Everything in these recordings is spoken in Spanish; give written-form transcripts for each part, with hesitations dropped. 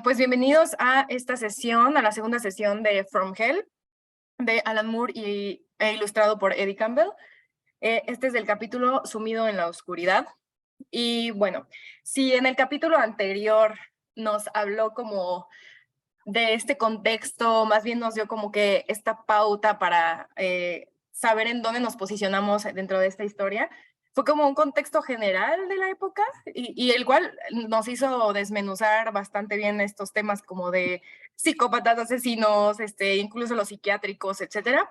Pues bienvenidos a esta sesión, a la segunda sesión de From Hell, de Alan Moore e ilustrado por Eddie Campbell. Este es el capítulo Sumido en la Oscuridad. Y bueno, si en el capítulo anterior nos habló como de este contexto, más bien nos dio como que esta pauta para saber en dónde nos posicionamos dentro de esta historia. Fue como un contexto general de la época y el cual nos hizo desmenuzar bastante bien estos temas como de psicópatas, asesinos, incluso los psiquiátricos, etcétera.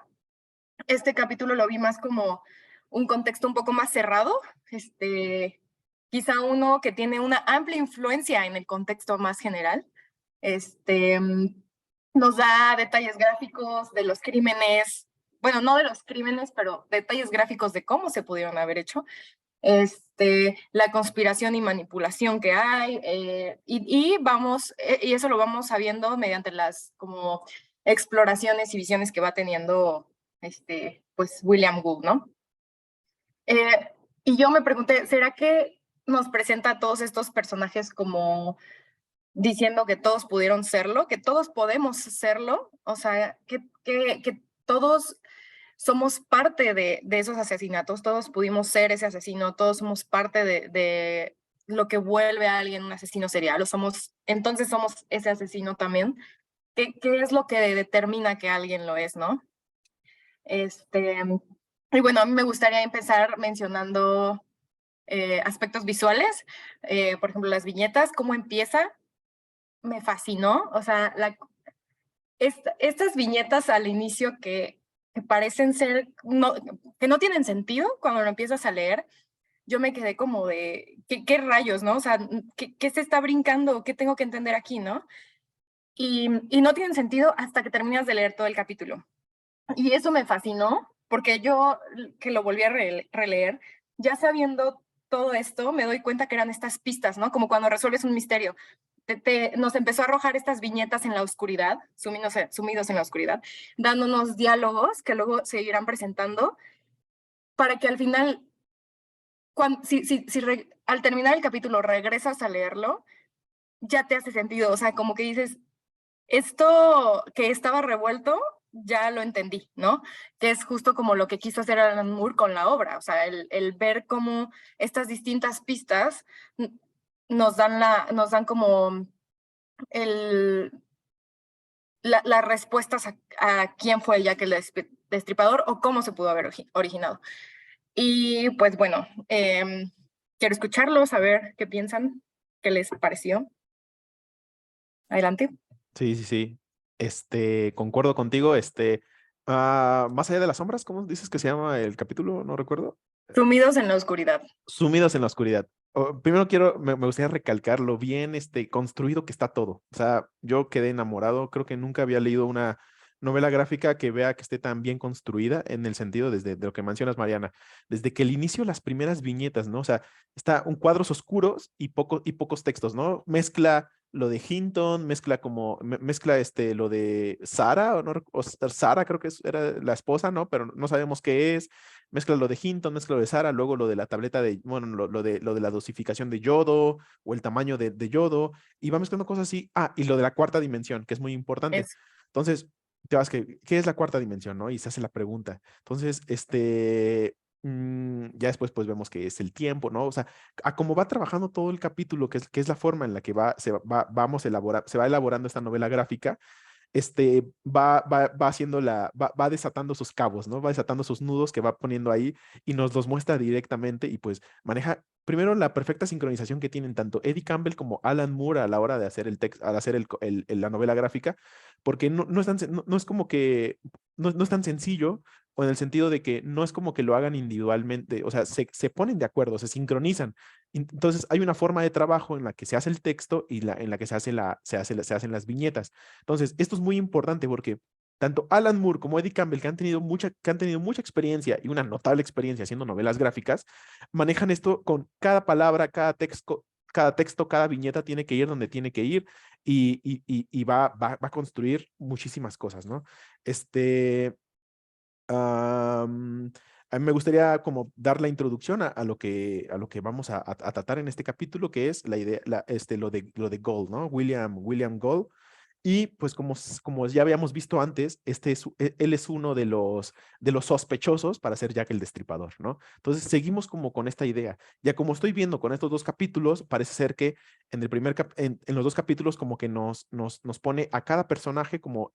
Este capítulo lo vi más como un contexto un poco más cerrado, quizá uno que tiene una amplia influencia en el contexto más general. Este, Nos da detalles gráficos de los crímenes, bueno, no de los crímenes, pero detalles gráficos de cómo se pudieron haber hecho, la conspiración y manipulación que hay, y eso lo vamos sabiendo mediante las como exploraciones y visiones que va teniendo pues William Gould, ¿no? Y yo me pregunté, ¿será que nos presenta a todos estos personajes como diciendo que todos pudieron serlo, que todos podemos serlo? O sea, que todos somos parte de esos asesinatos, todos pudimos ser ese asesino, todos somos parte de lo que vuelve a alguien un asesino serial, entonces somos ese asesino también. ¿Qué es lo que determina que alguien lo es, no? Y bueno, a mí me gustaría empezar mencionando aspectos visuales, por ejemplo, las viñetas, cómo empieza, me fascinó. O sea, estas viñetas al inicio que parecen ser, que no tienen sentido cuando lo empiezas a leer, yo me quedé como de, ¿qué rayos, no? O sea, ¿qué se está brincando? ¿Qué tengo que entender aquí, no? Y no tienen sentido hasta que terminas de leer todo el capítulo. Y eso me fascinó, porque yo que lo volví a releer, ya sabiendo todo esto, me doy cuenta que eran estas pistas, ¿no? Como cuando resuelves un misterio. Nos empezó a arrojar estas viñetas en la oscuridad, sumidos en la oscuridad, dándonos diálogos que luego se irán presentando para que al final, al terminar el capítulo regresas a leerlo, ya te hace sentido. O sea, como que dices, esto que estaba revuelto, ya lo entendí, ¿no? Que es justo como lo que quiso hacer Alan Moore con la obra. O sea, el ver cómo estas distintas pistas nos dan como el, las respuestas a quién fue Jack el Destripador o cómo se pudo haber originado. Y pues bueno, quiero escucharlos, a ver qué piensan, qué les pareció. Adelante. Sí, sí, sí. Concuerdo contigo. Más allá de las sombras, ¿cómo dices que se llama el capítulo? No recuerdo. Sumidos en la oscuridad. Sumidos en la oscuridad. Primero me gustaría recalcar lo bien construido que está todo. O sea, yo quedé enamorado. Creo que nunca había leído una novela gráfica que vea que esté tan bien construida en el sentido desde de lo que mencionas, Mariana. Desde que el inicio, las primeras viñetas, ¿no? O sea, está un cuadros oscuros y pocos textos, ¿no? Mezcla lo de Hinton, mezcla lo de Sara, o Sara creo que era la esposa, ¿no? Pero no sabemos qué es. Mezcla lo de Hinton, mezcla lo de Sara, luego lo de la tableta de, bueno, lo de la dosificación de yodo o el tamaño de yodo, y va mezclando cosas así. Ah, y lo de la cuarta dimensión, que es muy importante. Es, Entonces, te vas que, ¿qué es la cuarta dimensión, no? Y se hace la pregunta. Entonces, ya después pues vemos que es el tiempo, ¿no? O sea, a cómo va trabajando todo el capítulo, que es la forma en la que se va elaborando esta novela gráfica, va haciendo va desatando sus cabos, ¿no? Va desatando sus nudos que va poniendo ahí y nos los muestra directamente y pues maneja primero la perfecta sincronización que tienen tanto Eddie Campbell como Alan Moore a la hora de hacer el texto, al hacer la novela gráfica, porque no es como que, no es tan sencillo, o en el sentido de que no es como que lo hagan individualmente, o sea, se ponen de acuerdo, se sincronizan. Entonces hay una forma de trabajo en la que se hace el texto y en la que se hacen las viñetas. Entonces, esto es muy importante porque tanto Alan Moore como Eddie Campbell, que han tenido mucha experiencia y una notable experiencia haciendo novelas gráficas, manejan esto con cada palabra, cada viñeta tiene que ir donde tiene que ir y va a construir muchísimas cosas, ¿no? Este, am, a mí me gustaría como dar la introducción a a lo que vamos a tratar en este capítulo, que es la idea, lo de Gold, ¿no? William Gold. Y pues como ya habíamos visto antes, él es uno de los sospechosos para ser Jack el Destripador, ¿no? Entonces seguimos como con esta idea. Ya como estoy viendo con estos dos capítulos, parece ser que en en los dos capítulos como que nos pone a cada personaje como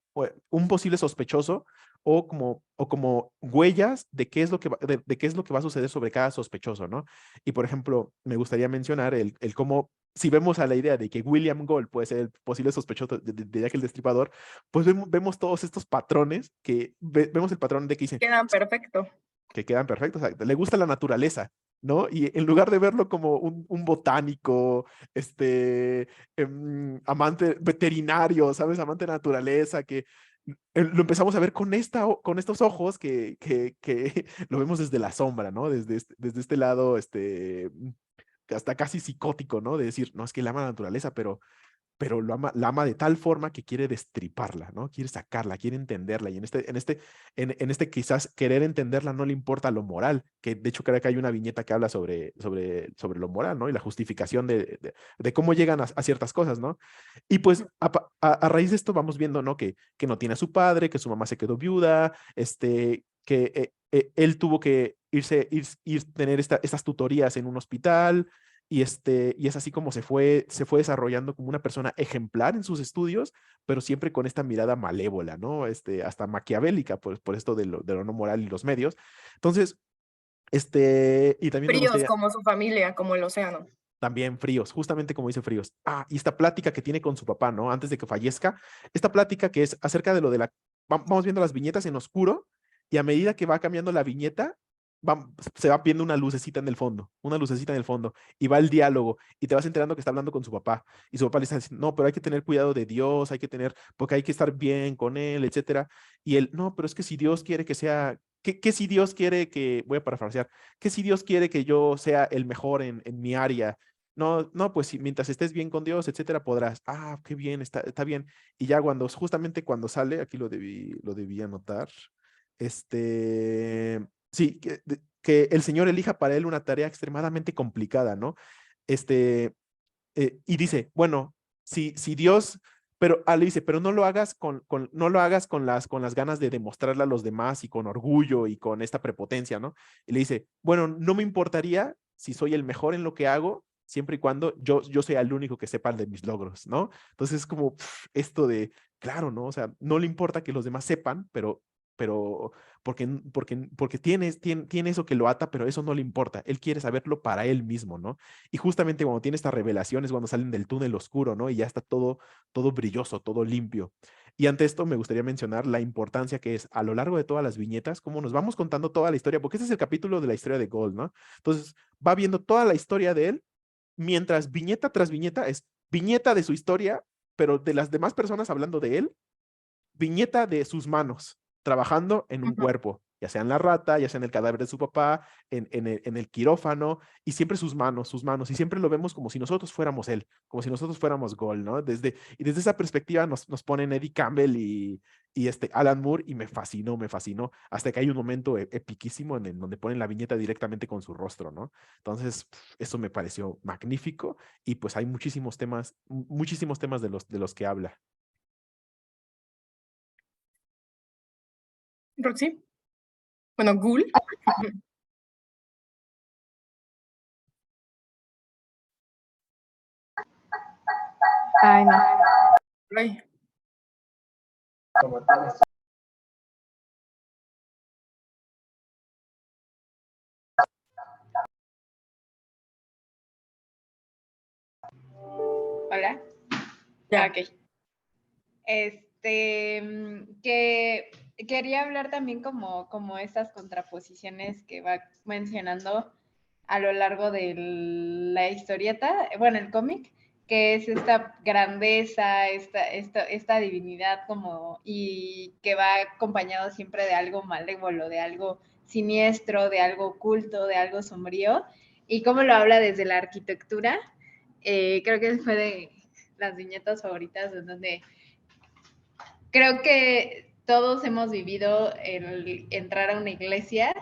un posible sospechoso o como huellas de qué es lo que de qué es lo que va a suceder sobre cada sospechoso, ¿no? Y por ejemplo, me gustaría mencionar el cómo si vemos a la idea de que William Gold puede ser el posible sospechoso de Jack el Destripador, pues vemos todos estos patrones vemos el patrón de que dicen Quedan perfecto. que quedan perfectos, o sea, le gusta la naturaleza, ¿no? Y en lugar de verlo como un botánico, amante veterinario, ¿sabes? Amante de naturaleza, que lo empezamos a ver con con estos ojos que lo vemos desde la sombra, ¿no? Desde este lado, hasta casi psicótico, ¿no? De decir, no, es que él ama la naturaleza, pero la ama de tal forma que quiere destriparla, ¿no? Quiere sacarla, quiere entenderla. Y en este quizás querer entenderla no le importa lo moral, que de hecho creo que hay una viñeta que habla sobre lo moral, ¿no? Y la justificación de cómo llegan a ciertas cosas, ¿no? Y pues a raíz de esto vamos viendo, ¿no? Que no tiene a su padre, que su mamá se quedó viuda, que él tuvo que tener estas tutorías en un hospital, y es así como se fue desarrollando como una persona ejemplar en sus estudios, pero siempre con esta mirada malévola, ¿no? Hasta maquiavélica, por esto de lo no moral y los medios. Entonces, y también me Fríos gustaría, como su familia, como el océano. también fríos, justamente como dice fríos. Ah, y esta plática que tiene con su papá, ¿no? Antes de que fallezca, esta plática que es acerca de lo de vamos viendo las viñetas en oscuro, y a medida que va cambiando la viñeta, se va viendo una lucecita en el fondo, una lucecita en el fondo, y va el diálogo, y te vas enterando que está hablando con su papá, y su papá le está diciendo, no, pero hay que tener cuidado de Dios, porque hay que estar bien con él, etcétera. Y él, no, pero es que si Dios quiere que sea, que si Dios quiere que, voy a parafrasear, que si Dios quiere que yo sea el mejor en mi área, no, no, pues si mientras estés bien con Dios, etcétera, podrás. Ah, qué bien, está bien. Y ya justamente cuando sale, aquí lo debí anotar. Sí, que el Señor elija para él una tarea extremadamente complicada, ¿no? Este, y dice, bueno, si Dios, pero le dice, pero no lo hagas no lo hagas con las ganas de demostrarle a los demás y con orgullo y con esta prepotencia, ¿no? Y le dice, bueno, no me importaría si soy el mejor en lo que hago, siempre y cuando yo sea el único que sepa de mis logros, ¿no? Entonces es como esto de, claro, ¿no? O sea, no le importa que los demás sepan, pero porque tiene eso que lo ata, pero eso no le importa. Él quiere saberlo para él mismo, ¿no? Y justamente cuando tiene estas revelaciones, cuando salen del túnel oscuro, ¿no? Y ya está todo brilloso, todo limpio. Y ante esto me gustaría mencionar la importancia que es a lo largo de todas las viñetas, cómo nos vamos contando toda la historia, porque este es el capítulo de la historia de Gold, ¿no? Entonces va viendo toda la historia de él, mientras viñeta tras viñeta es viñeta de su historia, pero de las demás personas hablando de él, viñeta de sus manos trabajando en un Ujú. cuerpo, ya sea en la rata, ya sea en el cadáver de su papá, en el quirófano, y siempre sus manos, y siempre lo vemos como si nosotros fuéramos él, como si nosotros fuéramos Gol, ¿no? Y desde esa perspectiva nos ponen Eddie Campbell y Alan Moore, y me fascinó, hasta que hay un momento epiquísimo en donde ponen la viñeta directamente con su rostro, ¿no? Entonces, eso me pareció magnífico, y pues hay muchísimos temas de los que habla. Roxy. Bueno, Ghoul. Ay, no. Ay, Hola. ya. Ok. Que quería hablar también como estas contraposiciones que va mencionando a lo largo de la historieta, bueno, el cómic, que es esta grandeza, esta divinidad como, y que va acompañado siempre de algo malévolo, de algo siniestro, de algo oculto, de algo sombrío, y cómo lo habla desde la arquitectura. Creo que fue de las viñetas favoritas, en donde creo que todos hemos vivido el entrar a una iglesia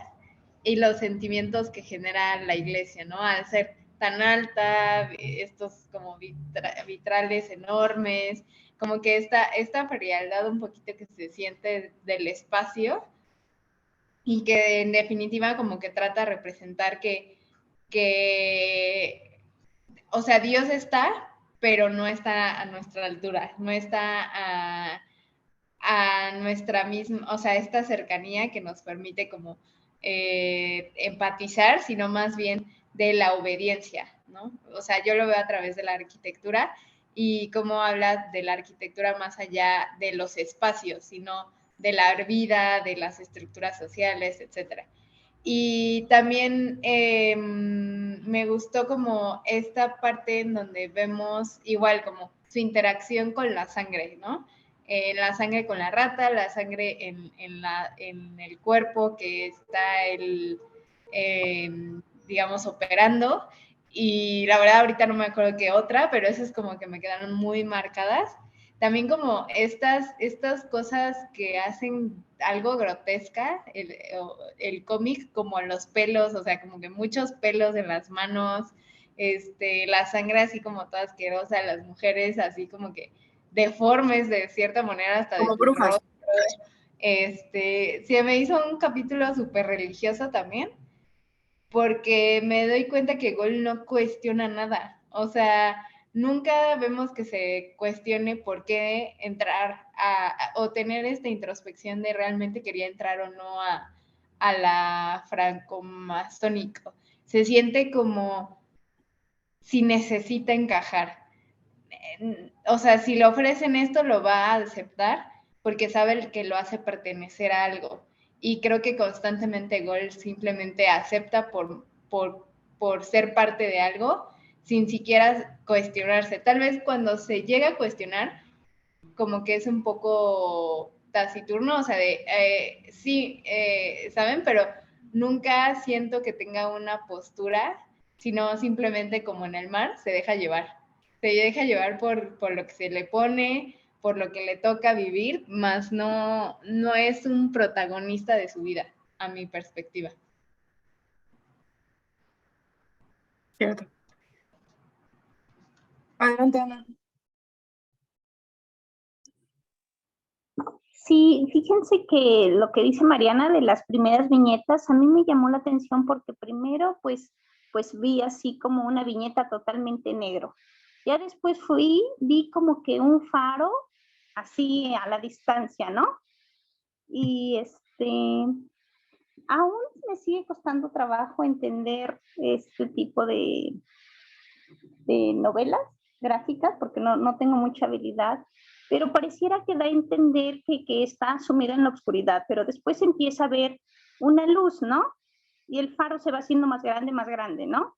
y los sentimientos que genera la iglesia, ¿no? Al ser tan alta, estos como vitrales enormes, como que esta frialdad un poquito que se siente del espacio y que en definitiva como que trata de representar que o sea, Dios está, pero no está a nuestra altura, no está a nuestra misma, o sea, esta cercanía que nos permite como empatizar, sino más bien de la obediencia, ¿no? O sea, yo lo veo a través de la arquitectura y cómo habla de la arquitectura más allá de los espacios, sino de la vida, de las estructuras sociales, etcétera. Y también me gustó como esta parte en donde vemos igual como su interacción con la sangre, ¿no? La sangre con la rata, la sangre en el cuerpo que está digamos, operando. Y la verdad ahorita no me acuerdo qué otra, pero esas como que me quedaron muy marcadas. También como estas cosas que hacen algo grotesca, el cómic, como los pelos, o sea, como que muchos pelos en las manos, la sangre así como toda asquerosa, las mujeres así como que deformes de cierta manera hasta Como de su brujas. rostro. Se me hizo un capítulo súper religioso también, porque me doy cuenta que Gol no cuestiona nada. O sea, nunca vemos que se cuestione por qué entrar o tener esta introspección de realmente quería entrar o no a la francomasónico. Se siente como si necesita encajar. O sea, si le ofrecen esto, lo va a aceptar porque sabe que lo hace pertenecer a algo. Y creo que constantemente Gol simplemente acepta por ser parte de algo sin siquiera cuestionarse. Tal vez cuando se llega a cuestionar, como que es un poco taciturno, o sea, sí, ¿saben? Pero nunca siento que tenga una postura, sino simplemente como en el mar, se deja llevar. Se deja llevar por lo que se le pone, por lo que le toca vivir, más no es un protagonista de su vida, a mi perspectiva. Cierto. Adelante, Ana. Sí, fíjense que lo que dice Mariana de las primeras viñetas, a mí me llamó la atención porque primero pues vi así como una viñeta totalmente negro. Ya después vi como que un faro así a la distancia, ¿no? Y aún me sigue costando trabajo entender este tipo de novelas gráficas porque no tengo mucha habilidad, pero pareciera que da a entender que está sumida en la oscuridad, pero después empieza a ver una luz, ¿no? Y el faro se va haciendo más grande, ¿no?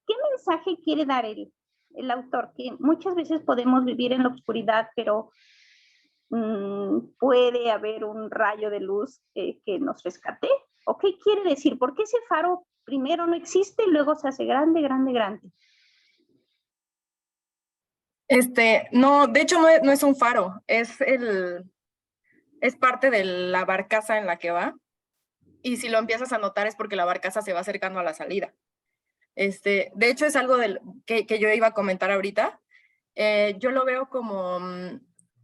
¿Qué mensaje quiere dar el autor? Que muchas veces podemos vivir en la oscuridad, pero puede haber un rayo de luz que nos rescate. ¿O qué quiere decir? ¿Por qué ese faro primero no existe y luego se hace grande? No, de hecho no es un faro, es parte de la barcaza en la que va. Y si lo empiezas a notar es porque la barcaza se va acercando a la salida. De hecho es algo que yo iba a comentar ahorita. Yo lo veo como,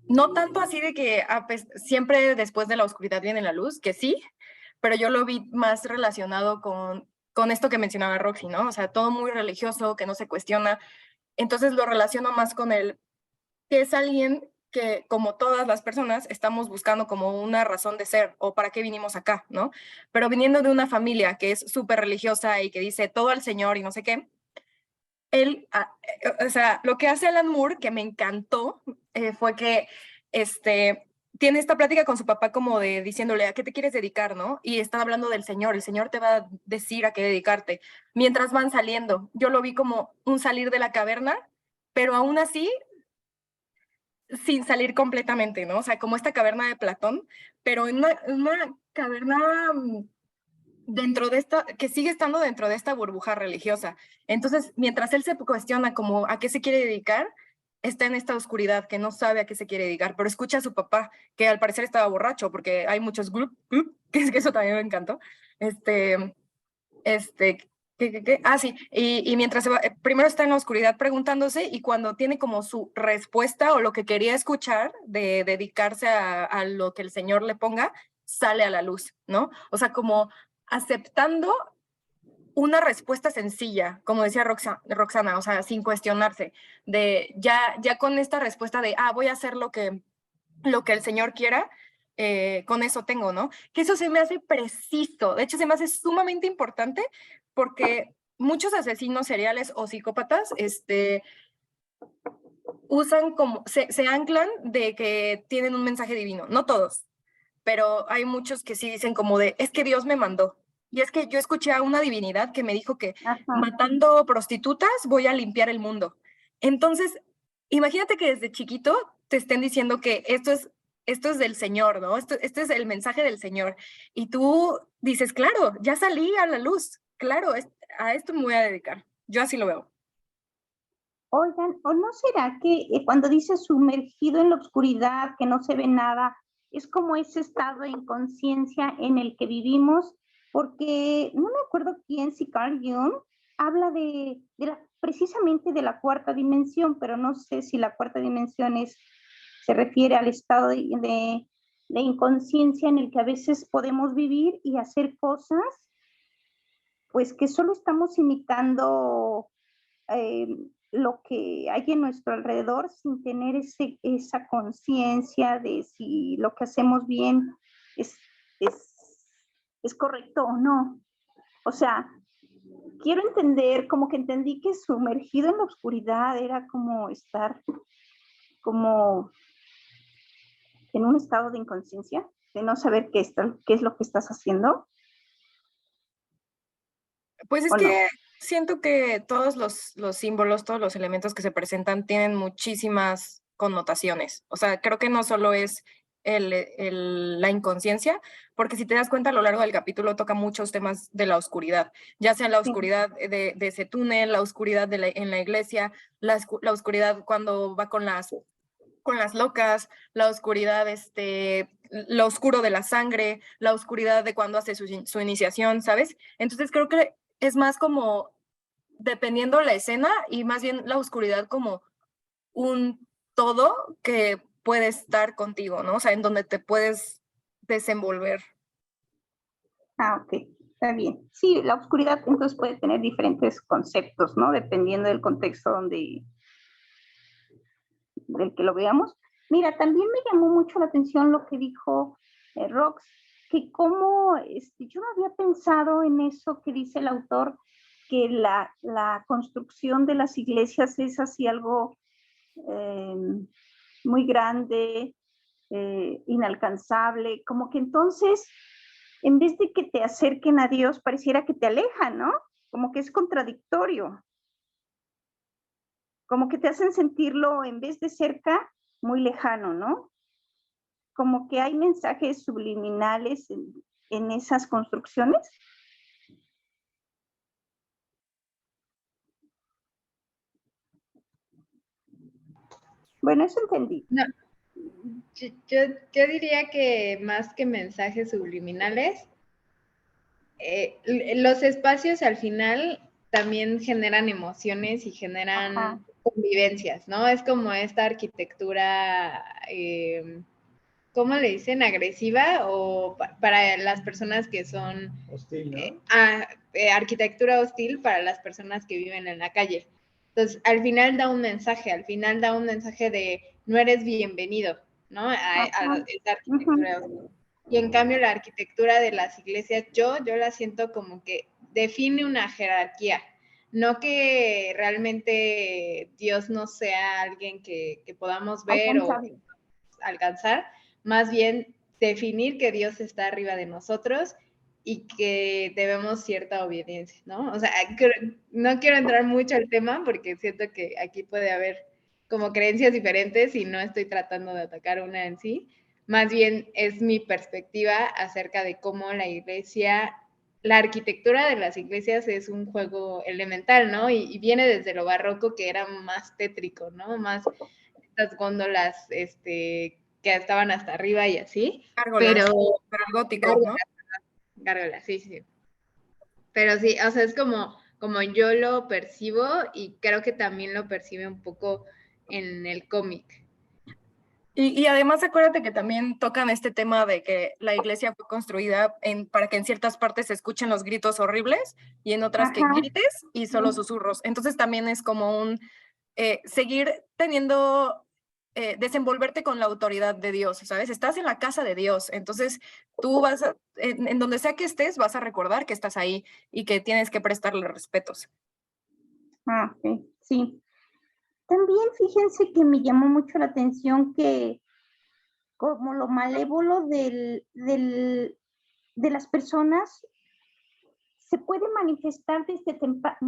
no tanto así de que siempre después de la oscuridad viene la luz, que sí, pero yo lo vi más relacionado con esto que mencionaba Roxy, ¿no? O sea, todo muy religioso, que no se cuestiona. Entonces lo relaciono más con que es alguien que, como todas las personas, estamos buscando como una razón de ser o para qué vinimos acá, ¿no? Pero viniendo de una familia que es súper religiosa y que dice todo al Señor y no sé qué, él, o sea, lo que hace Alan Moore, que me encantó, fue que tiene esta plática con su papá como de diciéndole, ¿a qué te quieres dedicar, no? Y están hablando del Señor, el Señor te va a decir a qué dedicarte. Mientras van saliendo, yo lo vi como un salir de la caverna, pero aún así sin salir completamente, ¿no? O sea, como esta caverna de Platón, pero en una caverna dentro de que sigue estando dentro de esta burbuja religiosa. Entonces, mientras él se cuestiona como a qué se quiere dedicar, está en esta oscuridad, que no sabe a qué se quiere dedicar, pero escucha a su papá, que al parecer estaba borracho, porque hay muchos que eso también me encantó. Este, Ah, sí, y mientras se va, primero está en la oscuridad preguntándose y cuando tiene como su respuesta o lo que quería escuchar de dedicarse a lo que el Señor le ponga, sale a la luz, ¿no? O sea, como aceptando una respuesta sencilla, como decía Roxana, o sea, sin cuestionarse, de ya con esta respuesta de, voy a hacer lo que el Señor quiera, con eso tengo, ¿no? Que eso se me hace preciso, de hecho se me hace sumamente importante porque muchos asesinos seriales o psicópatas, usan como, se anclan de que tienen un mensaje divino, no todos, pero hay muchos que sí dicen como de, es que Dios me mandó. Y es que yo escuché a una divinidad que me dijo que Ajá. matando prostitutas voy a limpiar el mundo. Entonces, imagínate que desde chiquito te estén diciendo que esto es del Señor, ¿no? Este es el mensaje del Señor. Y tú dices, claro, ya salí a la luz, claro, a esto me voy a dedicar. Yo así lo veo. Oigan, ¿o no será que cuando dice sumergido en la oscuridad, que no se ve nada, es como ese estado de inconsciencia en el que vivimos? Porque no me acuerdo quién, si Carl Jung, habla precisamente de la cuarta dimensión, pero no sé si la cuarta dimensión se refiere al estado de inconsciencia en el que a veces podemos vivir y hacer cosas, pues que solo estamos imitando lo que hay en nuestro alrededor sin tener esa conciencia de si lo que hacemos bien es, es correcto o no. O sea, quiero entender, como que entendí que sumergido en la oscuridad era como estar como en un estado de inconsciencia, de no saber qué es lo que estás haciendo. Pues es ¿O no? que siento que todos los símbolos, todos los elementos que se presentan tienen muchísimas connotaciones. O sea, creo que no solo es la inconsciencia, porque si te das cuenta a lo largo del capítulo toca muchos temas de la oscuridad, ya sea la Sí. oscuridad de ese túnel, la oscuridad en la iglesia, la oscuridad cuando va con las locas, la oscuridad, lo oscuro de la sangre, la oscuridad de cuando hace su iniciación, ¿sabes? Entonces creo que es más como dependiendo la escena y más bien la oscuridad como un todo que puede estar contigo, ¿no? O sea, en donde te puedes desenvolver. Ok, está bien. Sí, la oscuridad entonces puede tener diferentes conceptos, ¿no? Dependiendo del contexto del que lo veamos. Mira, también me llamó mucho la atención lo que dijo Rox, que cómo, yo no había pensado en eso que dice el autor, que la construcción de las iglesias es así algo muy grande, inalcanzable, como que entonces, en vez de que te acerquen a Dios, pareciera que te alejan, ¿no? Como que es contradictorio, como que te hacen sentirlo, en vez de cerca, muy lejano, ¿no? Como que hay mensajes subliminales en esas construcciones. Bueno, eso entendí. No, yo diría que más que mensajes subliminales, los espacios al final también generan emociones y generan Ajá. convivencias, ¿no? Es como esta arquitectura, ¿cómo le dicen? Agresiva o para las personas que son... Hostil, ¿no? Arquitectura hostil para las personas que viven en la calle. Entonces, al final da un mensaje de no eres bienvenido, ¿no? A esta arquitectura hostil. Y en cambio la arquitectura de las iglesias, yo la siento como que define una jerarquía, no que realmente Dios no sea alguien que podamos ver o alcanzar, más bien definir que Dios está arriba de nosotros y que debemos cierta obediencia, ¿no? O sea, no quiero entrar mucho al tema porque siento que aquí puede haber como creencias diferentes y no estoy tratando de atacar una en sí, más bien es mi perspectiva acerca de cómo la iglesia, la arquitectura de las iglesias es un juego elemental, ¿no? Y viene desde lo barroco que era más tétrico, ¿no? Más estas góndolas, que estaban hasta arriba y así, Gárgolas, pero pero el gótico, ¿no? Gárgola, sí, sí. Pero sí, o sea, es como yo lo percibo y creo que también lo percibe un poco en el cómic. Y además acuérdate que también tocan este tema de que la iglesia fue construida para que en ciertas partes se escuchen los gritos horribles y en otras que Ajá. grites y solo susurros. Entonces también es como un seguir teniendo, desenvolverte con la autoridad de Dios, ¿sabes? Estás en la casa de Dios, entonces tú vas, en donde sea que estés, vas a recordar que estás ahí y que tienes que prestarle respetos. Ah, ok, sí. También fíjense que me llamó mucho la atención que como lo malévolo de las personas se puede manifestar desde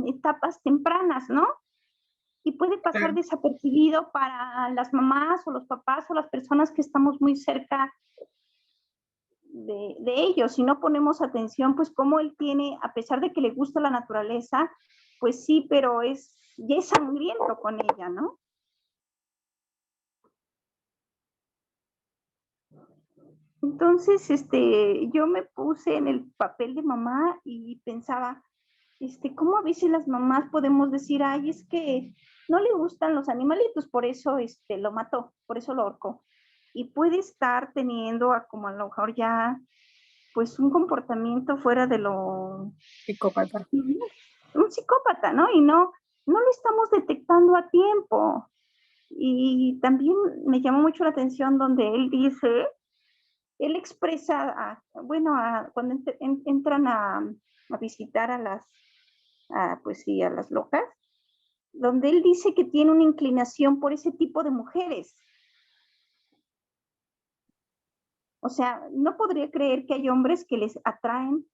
etapas tempranas, ¿no? Y puede pasar desapercibido para las mamás o los papás o las personas que estamos muy cerca de ellos. Si no ponemos atención, pues como él tiene, a pesar de que le gusta la naturaleza, pues sí, pero ya es sangriento con ella, ¿no? Entonces, yo me puse en el papel de mamá y pensaba, cómo a veces las mamás podemos decir, ay, es que no le gustan los animalitos, por eso, lo mató, por eso lo ahorcó. Y puede estar teniendo como a lo mejor ya, pues un comportamiento fuera de lo... Psicópata. Un psicópata, ¿no? Y no lo estamos detectando a tiempo. Y también me llamó mucho la atención donde él expresa, cuando entran a visitar a las locas, donde él dice que tiene una inclinación por ese tipo de mujeres. O sea, no podría creer que hay hombres que les atraen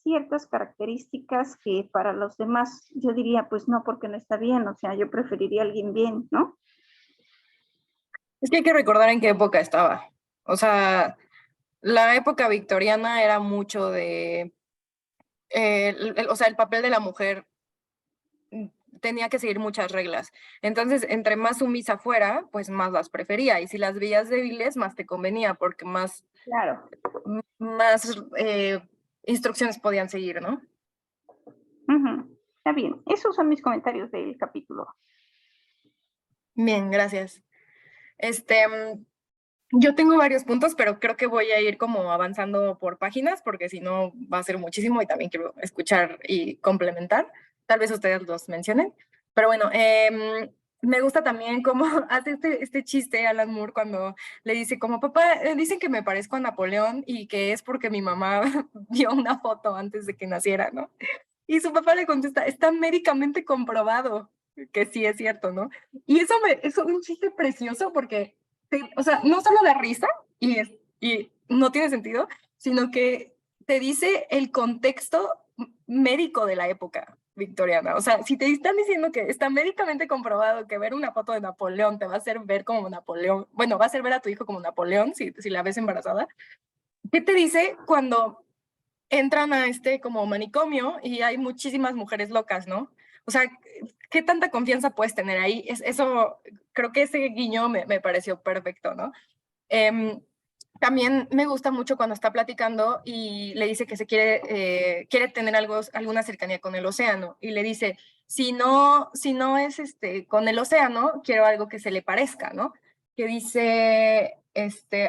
ciertas características que para los demás yo diría, pues no, porque no está bien, o sea, yo preferiría a alguien bien, ¿no? Es que hay que recordar en qué época estaba. O sea, la época victoriana era mucho de, o sea, el papel de la mujer tenía que seguir muchas reglas. Entonces, entre más sumisa fuera, pues más las prefería. Y si las veías débiles, más te convenía, porque Claro. más instrucciones podían seguir, ¿no? Está bien. Esos son mis comentarios del capítulo. Bien, gracias. Yo tengo varios puntos, pero creo que voy a ir como avanzando por páginas, porque si no va a ser muchísimo y también quiero escuchar y complementar. Tal vez ustedes los mencionen. Pero bueno, me gusta también cómo hace este chiste Alan Moore cuando le dice como, papá, dicen que me parezco a Napoleón y que es porque mi mamá vio una foto antes de que naciera, ¿no? Y su papá le contesta, está médicamente comprobado que sí es cierto, ¿no? Y eso es un chiste precioso porque o sea, no solo da risa y no tiene sentido, sino que te dice el contexto médico de la época victoriana. O sea, si te están diciendo que está médicamente comprobado que ver una foto de Napoleón te va a hacer ver como Napoleón, bueno, va a hacer ver a tu hijo como Napoleón si la ves embarazada, ¿qué te dice cuando entran a como manicomio y hay muchísimas mujeres locas, ¿no? O sea, ¿qué tanta confianza puedes tener ahí? Eso, creo que ese guiño me pareció perfecto, ¿no? También me gusta mucho cuando está platicando y le dice que quiere tener alguna cercanía con el océano y le dice, si no es con el océano, quiero algo que se le parezca, ¿no? Que dice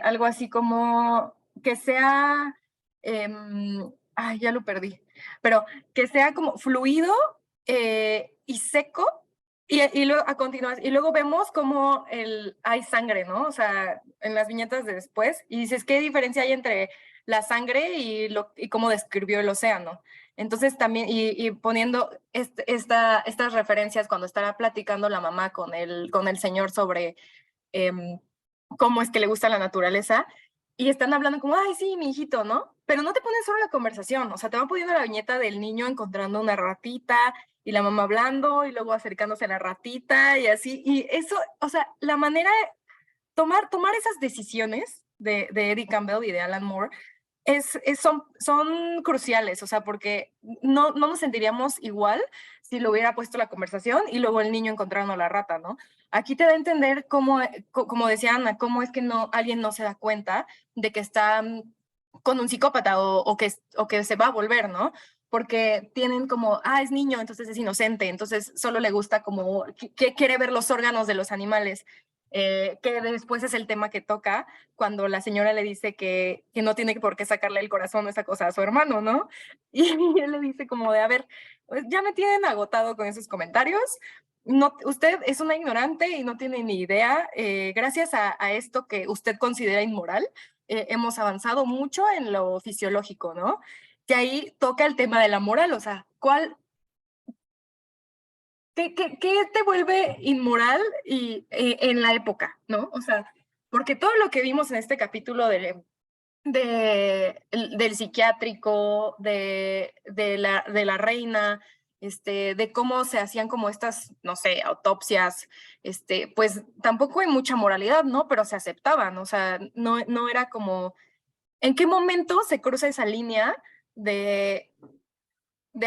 algo así como que sea, ya lo perdí, pero que sea como fluido y seco y luego a continuación, y luego vemos cómo hay sangre, ¿no? O sea, en las viñetas de después, y dices, ¿qué diferencia hay entre la sangre y cómo describió el océano? Entonces también, y poniendo estas referencias cuando estará platicando la mamá con el señor sobre cómo es que le gusta la naturaleza, y están hablando como, ay, sí, mi hijito, ¿no? Pero no te ponen solo la conversación, o sea, te van poniendo la viñeta del niño encontrando una ratita, y la mamá hablando, y luego acercándose a la ratita, y así, y eso, o sea, la manera de tomar esas decisiones de Eddie Campbell y de Alan Moore son cruciales, o sea, porque no nos sentiríamos igual si lo hubiera puesto la conversación y luego el niño encontrando la rata, ¿no? Aquí te da a entender cómo, como decía Ana, cómo es que alguien no se da cuenta de que está con un psicópata o que se va a volver, ¿no? Porque tienen como, es niño, entonces es inocente, entonces solo le gusta como, que quiere ver los órganos de los animales, que después es el tema que toca cuando la señora le dice que no tiene por qué sacarle el corazón o esa cosa a su hermano, ¿no? Y él le dice como de, a ver, pues ya me tienen agotado con esos comentarios, no, usted es una ignorante y no tiene ni idea, gracias a esto que usted considera inmoral, hemos avanzado mucho en lo fisiológico, ¿no? Que ahí toca el tema de la moral, o sea, ¿qué te vuelve inmoral en la época, ¿no? O sea, porque todo lo que vimos en este capítulo del psiquiátrico, de la reina, de cómo se hacían como estas, no sé, autopsias, pues tampoco hay mucha moralidad, ¿no? Pero se aceptaban, o sea, no era como, ¿en qué momento se cruza esa línea de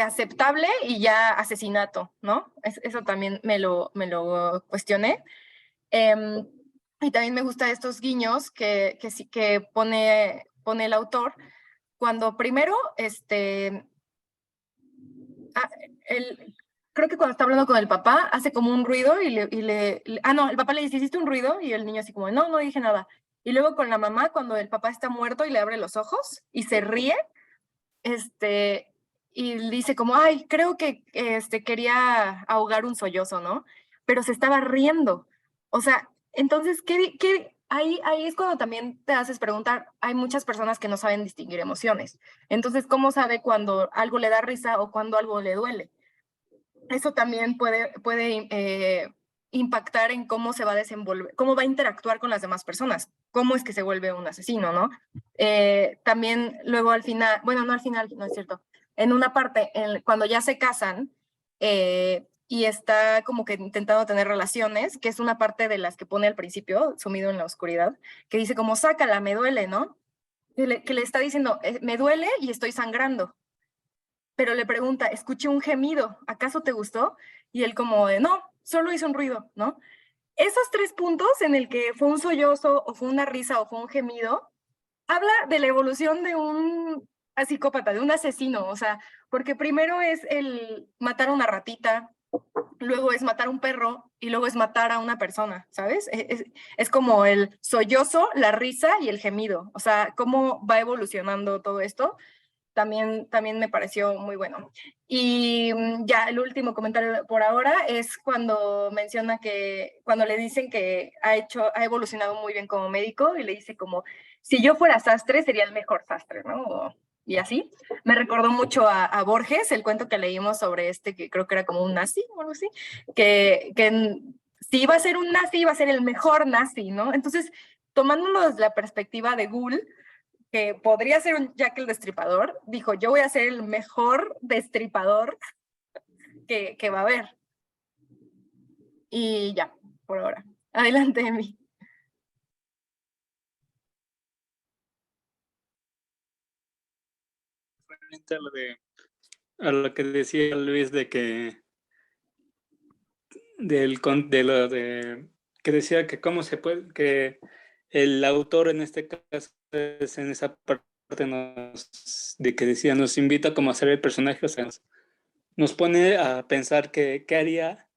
aceptable y ya asesinato, ¿no? Eso también me lo cuestioné. Y también me gustan estos guiños que pone el autor cuando primero, ah, creo que cuando está hablando con el papá, hace como un ruido no, el papá le dice, ¿hiciste un ruido? Y el niño así como, no dije nada. Y luego con la mamá, cuando el papá está muerto y le abre los ojos y se ríe, y dice como, ay, creo que quería ahogar un sollozo, ¿no? Pero se estaba riendo. O sea, entonces, ahí es cuando también te haces preguntar, hay muchas personas que no saben distinguir emociones. Entonces, ¿cómo sabe cuando algo le da risa o cuando algo le duele? Eso también puede impactar en cómo se va a desenvolver, cómo va a interactuar con las demás personas, cómo es que se vuelve un asesino, ¿no? También luego al final, bueno, no al final, no es cierto, en una parte, cuando ya se casan y está como que intentando tener relaciones, que es una parte de las que pone al principio, sumido en la oscuridad, que dice como, sácala, me duele, ¿no? Que le está diciendo, me duele y estoy sangrando, pero le pregunta, escuché un gemido, ¿acaso te gustó? Y él como de, no, solo hizo un ruido, ¿no? Esos 3 puntos en el que fue un sollozo o fue una risa o fue un gemido, habla de la evolución de un psicópata, de un asesino, o sea, porque primero es el matar a una ratita, luego es matar a un perro y luego es matar a una persona, ¿sabes? Es como el sollozo, la risa y el gemido, o sea, cómo va evolucionando todo esto también me pareció muy bueno. Y ya el último comentario por ahora es cuando menciona cuando le dicen que ha evolucionado muy bien como médico y le dice como, si yo fuera sastre sería el mejor sastre, ¿no? Y así. Me recordó mucho a Borges, el cuento que leímos sobre que creo que era como un nazi o algo así, que si iba a ser un nazi, iba a ser el mejor nazi, ¿no? Entonces, tomándolo desde la perspectiva de Gould, que podría ser un Jack el Destripador, dijo, yo voy a ser el mejor destripador que va a haber. Y ya, por ahora. Adelante, Emi. A lo que decía Luis de que que decía que cómo se puede, que el autor en este caso es en esa parte de que decía, nos invita como a ser el personaje, o sea, nos pone a pensar qué haría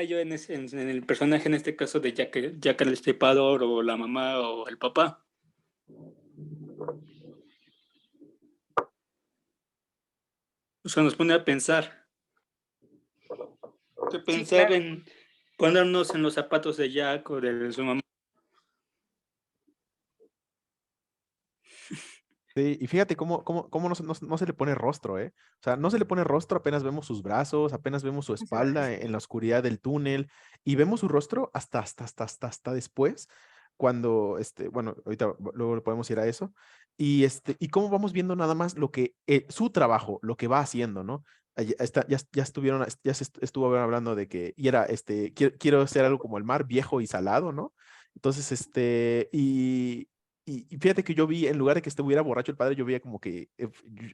yo en el personaje, en este caso de Jack el Destripador, o la mamá o el papá. O sea, nos pone a pensar. Pensar claro. en ponernos en los zapatos de Jack o de su mamá. Sí, y fíjate cómo no se le pone rostro, ¿eh? O sea, no se le pone rostro, apenas vemos sus brazos, apenas vemos su espalda en la oscuridad del túnel, y vemos su rostro hasta después, cuando, bueno, ahorita luego le podemos ir a eso, y cómo vamos viendo nada más lo que, su trabajo, lo que va haciendo, ¿no? Ya se estuvo hablando de que, y era, quiero hacer algo como el mar, viejo y salado, ¿no? Entonces, y fíjate que yo vi, en lugar de que estuviera borracho el padre, yo veía como que,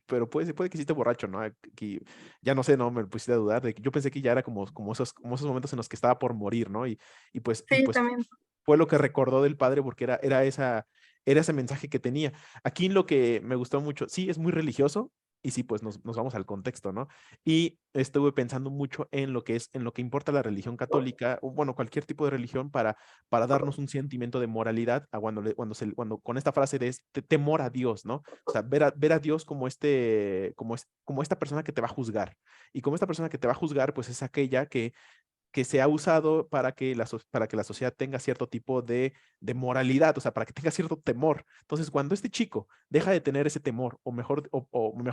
pero puede que sí esté borracho, ¿no? Que ya no sé, no me pusiste a dudar, de que yo pensé que ya era como esos momentos en los que estaba por morir, ¿no? Y Sí, pues también. fue lo que recordó del padre porque era ese mensaje que tenía. Aquí lo que me gustó mucho, sí, es muy religioso, y sí, pues nos vamos al contexto, ¿no? Y estuve pensando mucho en lo que importa la religión católica, o bueno, cualquier tipo de religión para darnos un sentimiento de moralidad cuando con esta frase de temor a Dios, ¿no? O sea, ver a Dios como como esta persona que te va a juzgar. Y como esta persona que te va a juzgar, pues es aquella que se ha usado para que la sociedad tenga cierto tipo de moralidad, o sea, para que tenga cierto temor. Entonces, cuando este chico deja de tener ese temor, o mejor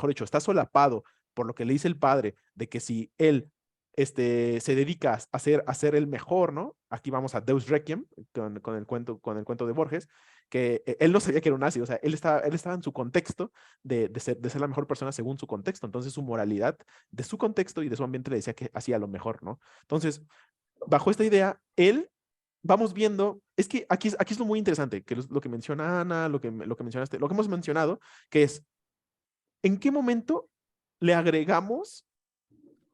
dicho, está solapado por lo que le dice el padre, de que si él se dedica a ser el mejor, ¿no? Aquí vamos a Deus Requiem, con el cuento de Borges, que él no sabía que era un nazi, o sea, él estaba en su contexto de ser la mejor persona según su contexto. Entonces, su moralidad de su contexto y de su ambiente le decía que hacía lo mejor, ¿no? Entonces, bajo esta idea, vamos viendo, es que aquí es lo muy interesante, que lo que menciona Ana, lo que mencionaste, lo que hemos mencionado, que es, ¿en qué momento le agregamos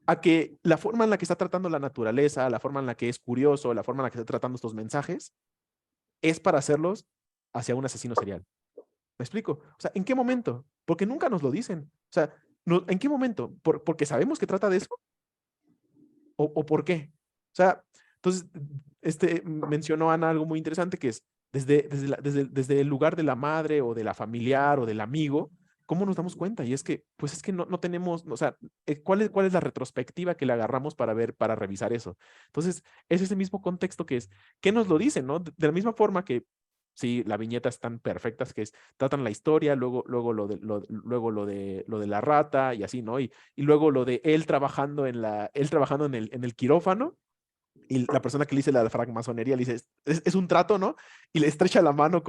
a que la forma en la que está tratando la naturaleza, la forma en la que es curioso, la forma en la que está tratando estos mensajes, es para hacerlos hacia un asesino serial? ¿Me explico? O sea, ¿en qué momento? Porque nunca nos lo dicen. O sea, ¿en qué momento? ¿Porque sabemos que trata de eso? ¿O por qué? O sea, entonces, mencionó Ana algo muy interesante que es desde el lugar de la madre o de la familiar o del amigo, ¿cómo nos damos cuenta? Y es que, pues es que no tenemos, o sea, cuál es la retrospectiva que le agarramos para revisar eso? Entonces, es ese mismo contexto que es, ¿qué nos lo dicen, no? De la misma forma que, sí, las viñetas están perfectas, que es, tratan la historia, luego lo de la rata y así, ¿no? Y luego lo de él trabajando en el quirófano, y la persona que le dice la francmasonería le dice, es un trato, ¿no? Y le estrecha la mano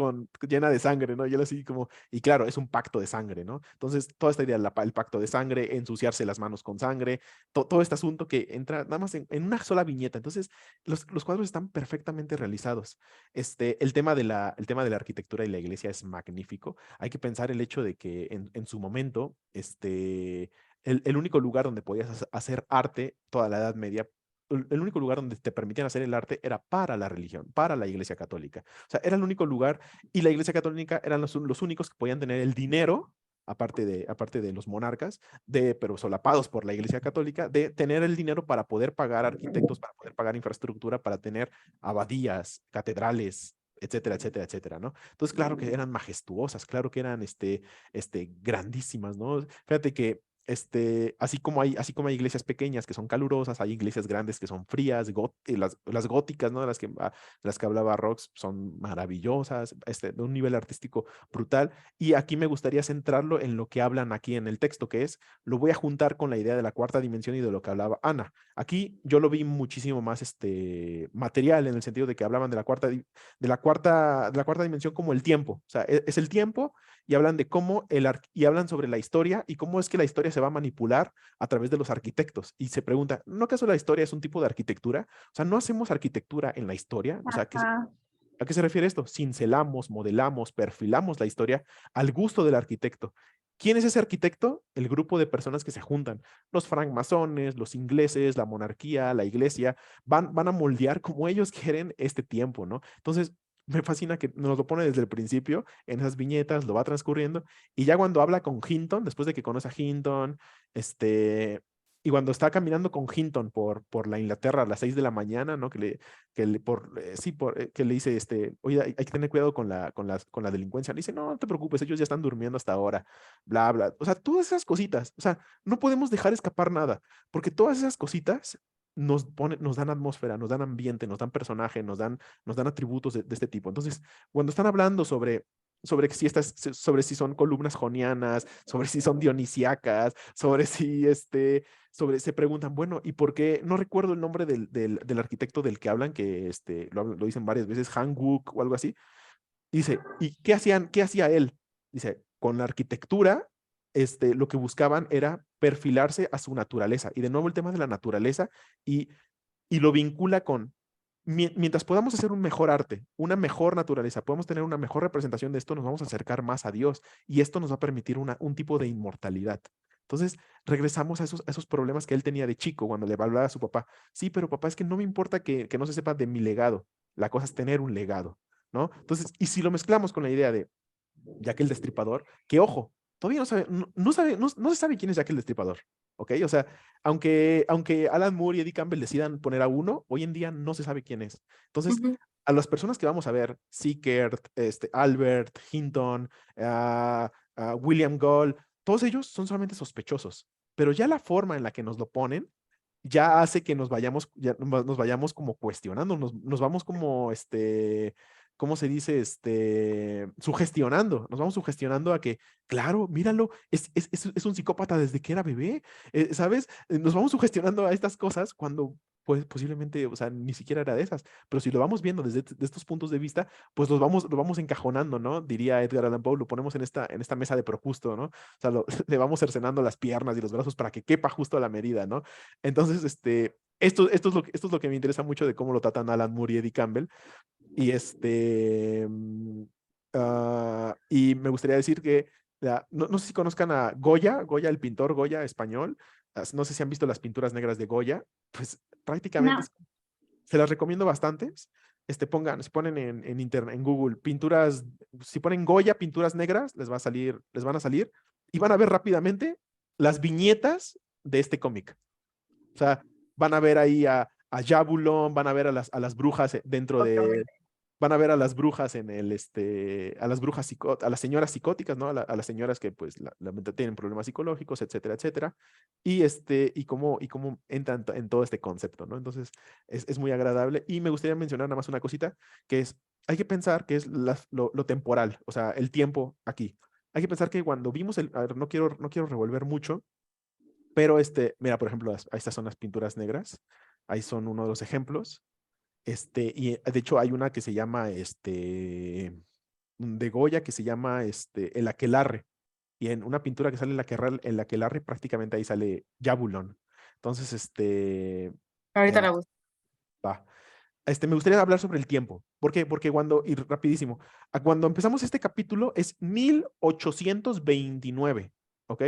llena de sangre, ¿no? Y él así como, y claro, es un pacto de sangre, ¿no? Entonces, toda esta idea, el pacto de sangre, ensuciarse las manos con sangre, todo este asunto que entra nada más en una sola viñeta. Entonces, los cuadros están perfectamente realizados. El tema de la arquitectura y la iglesia es magnífico. Hay que pensar el hecho de que en su momento, el único lugar donde podías hacer arte toda la Edad Media, el único lugar donde te permitían hacer el arte era para la religión, para la Iglesia Católica. O sea, era el único lugar, y la Iglesia Católica eran los únicos que podían tener el dinero, aparte de los monarcas, pero solapados por la Iglesia Católica, de tener el dinero para poder pagar arquitectos, para poder pagar infraestructura, para tener abadías, catedrales, etcétera, etcétera, etcétera, ¿no? Entonces, claro que eran majestuosas, claro que eran grandísimas, ¿no? Fíjate que así como hay iglesias pequeñas que son calurosas, hay iglesias grandes que son frías, las góticas, ¿no? De las que hablaba Rox, son maravillosas, de un nivel artístico brutal. Y aquí me gustaría centrarlo en lo que hablan aquí en el texto, que es, lo voy a juntar con la idea de la cuarta dimensión y de lo que hablaba Ana. Aquí yo lo vi muchísimo más material, en el sentido de que hablaban de la cuarta dimensión como el tiempo. O sea, es el tiempo, y hablan de y hablan sobre la historia y cómo es que la historia se va a manipular a través de los arquitectos. Y se pregunta, ¿no acaso la historia es un tipo de arquitectura? O sea, ¿no hacemos arquitectura en la historia? O sea, Ajá. ¿a qué se refiere esto? Cincelamos, modelamos, perfilamos la historia al gusto del arquitecto. ¿Quién es ese arquitecto? El grupo de personas que se juntan. Los francmasones, los ingleses, la monarquía, la iglesia, van a moldear como ellos quieren este tiempo, ¿no? Entonces, me fascina que nos lo pone desde el principio, en esas viñetas, lo va transcurriendo, y ya cuando habla con Hinton, después de que conoce a Hinton, y cuando está caminando con Hinton por la Inglaterra a las 6 de la mañana, ¿no? Que le dice, oye, hay que tener cuidado con la delincuencia. Le dice, no te preocupes, ellos ya están durmiendo hasta ahora, bla, bla. O sea, todas esas cositas, o sea, no podemos dejar escapar nada, porque todas esas cositas nos dan atmósfera, nos dan ambiente, nos dan personaje, nos dan atributos de este tipo. Entonces, cuando están hablando sobre si son columnas jonianas, sobre si son dionisíacas, se preguntan, bueno, ¿y por qué? No recuerdo el nombre del arquitecto del que hablan, que lo dicen varias veces, Han Wook o algo así. Dice, ¿y qué hacía él? Dice, con la arquitectura, lo que buscaban era perfilarse a su naturaleza. Y de nuevo el tema de la naturaleza, y, y lo vincula con, mientras podamos hacer un mejor arte, una mejor naturaleza, podemos tener una mejor representación de esto, nos vamos a acercar más a Dios, y esto nos va a permitir un tipo de inmortalidad. Entonces, regresamos a esos problemas que él tenía de chico cuando le hablaba a su papá. Sí, pero papá, es que no me importa que no se sepa de mi legado. la cosa es tener un legado, ¿no? Entonces, y si lo mezclamos con la idea de Jack el Destripador, que ojo, todavía no se sabe quién es Jack el Destripador, ¿ok? O sea, aunque Alan Moore y Eddie Campbell decidan poner a uno, hoy en día no se sabe quién es. Entonces, Ujú. a las personas que vamos a ver, Sickert, Albert, Hinton, William Gull, todos ellos son solamente sospechosos, pero ya la forma en la que nos lo ponen ya hace que nos vayamos como cuestionando, nos vamos como, ¿cómo se dice? Sugestionando, nos vamos sugestionando a que, claro, míralo, es un psicópata desde que era bebé, ¿sabes? Nos vamos sugestionando a estas cosas cuando pues posiblemente, o sea, ni siquiera era de esas, pero si lo vamos viendo desde estos puntos de vista, pues lo vamos encajonando, ¿no? Diría Edgar Allan Poe, lo ponemos en esta mesa de Procusto, ¿no? O sea, le vamos cercenando las piernas y los brazos para que quepa justo a la medida, ¿no? Entonces, esto es lo que me interesa mucho de cómo lo tratan Alan Moore y Eddie Campbell. Y y me gustaría decir que, no sé si conozcan a Goya, el pintor Goya español. No sé si han visto las pinturas negras de Goya, pues prácticamente No, se las recomiendo bastante. Se ponen en internet, en Google, pinturas, si ponen Goya, pinturas negras, les van a salir y van a ver rápidamente las viñetas de este cómic. O sea, van a ver ahí a Jabulon, van a ver a las brujas dentro de, Totalmente. van a ver a las brujas a las brujas, a las señoras psicóticas, ¿no? A las señoras que pues tienen problemas psicológicos, etcétera, etcétera. Y cómo entran en todo este concepto, ¿no? Entonces, es muy agradable. Y me gustaría mencionar nada más una cosita, que es, hay que pensar que es lo temporal, o sea, el tiempo aquí. Hay que pensar que cuando vimos a ver, no quiero revolver mucho, pero mira, por ejemplo, estas son las pinturas negras. Ahí son uno de los ejemplos. Y de hecho hay una que se llama, de Goya, que se llama, El Aquelarre. Y en una pintura que sale el Aquelarre, prácticamente ahí sale Jabulon. Entonces, Ahorita eh, la busco. va. Me gustaría hablar sobre el tiempo. ¿Por qué? Porque y rapidísimo, cuando empezamos este capítulo es 1829, ¿ok?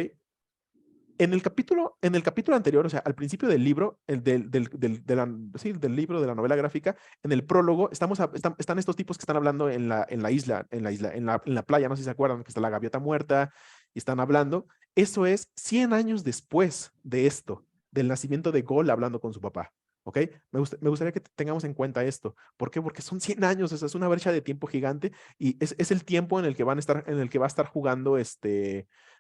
En el capítulo anterior, o sea, al principio del libro, sí, del libro de la novela gráfica, en el prólogo, están estos tipos que están hablando en la isla, en la playa, no sé si se acuerdan, que está la gaviota muerta, y están hablando. Eso es 100 años después de esto, del nacimiento de Gol hablando con su papá. ¿Ok? Me gustaría que tengamos en cuenta esto. ¿Por qué? Porque son 100 años, esa es una brecha de tiempo gigante y es el tiempo en el que en el que va a estar jugando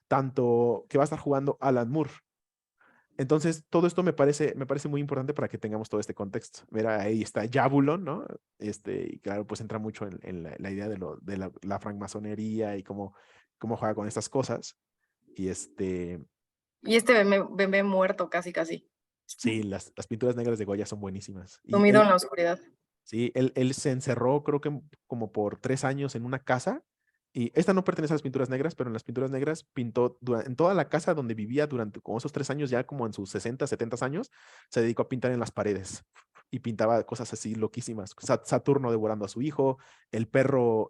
tanto que va a estar jugando Alan Moore. Entonces, todo esto me parece muy importante para que tengamos todo este contexto. Mira, ahí está Jabulon, ¿no? Y claro, pues entra mucho en la idea de la francmasonería y cómo juega con estas cosas. Y Y este bebé muerto, casi, casi. sí, las pinturas negras de Goya son buenísimas. Y Sumido en la oscuridad. sí, él se encerró, creo que como por 3 años en una casa. Y esta no pertenece a las pinturas negras, pero en las pinturas negras pintó en toda la casa donde vivía durante como esos 3 años, ya como en sus 60, 70 años, se dedicó a pintar en las paredes y pintaba cosas así loquísimas. Saturno devorando a su hijo, el perro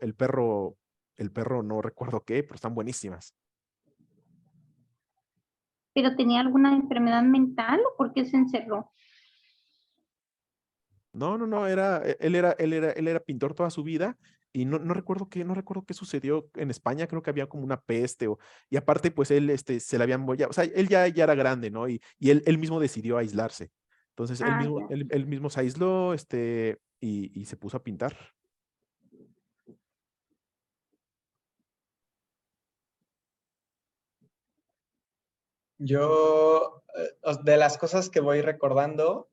no recuerdo qué, pero están buenísimas. pero tenía alguna enfermedad mental o por qué se encerró. No, él era pintor toda su vida y no recuerdo qué sucedió en España, creo que había como una peste y aparte pues él se le habían o sea, él ya era grande, ¿no? Y él mismo decidió aislarse. Entonces Ah, ya. él mismo se aisló, y se puso a pintar. Yo, de las cosas que voy recordando,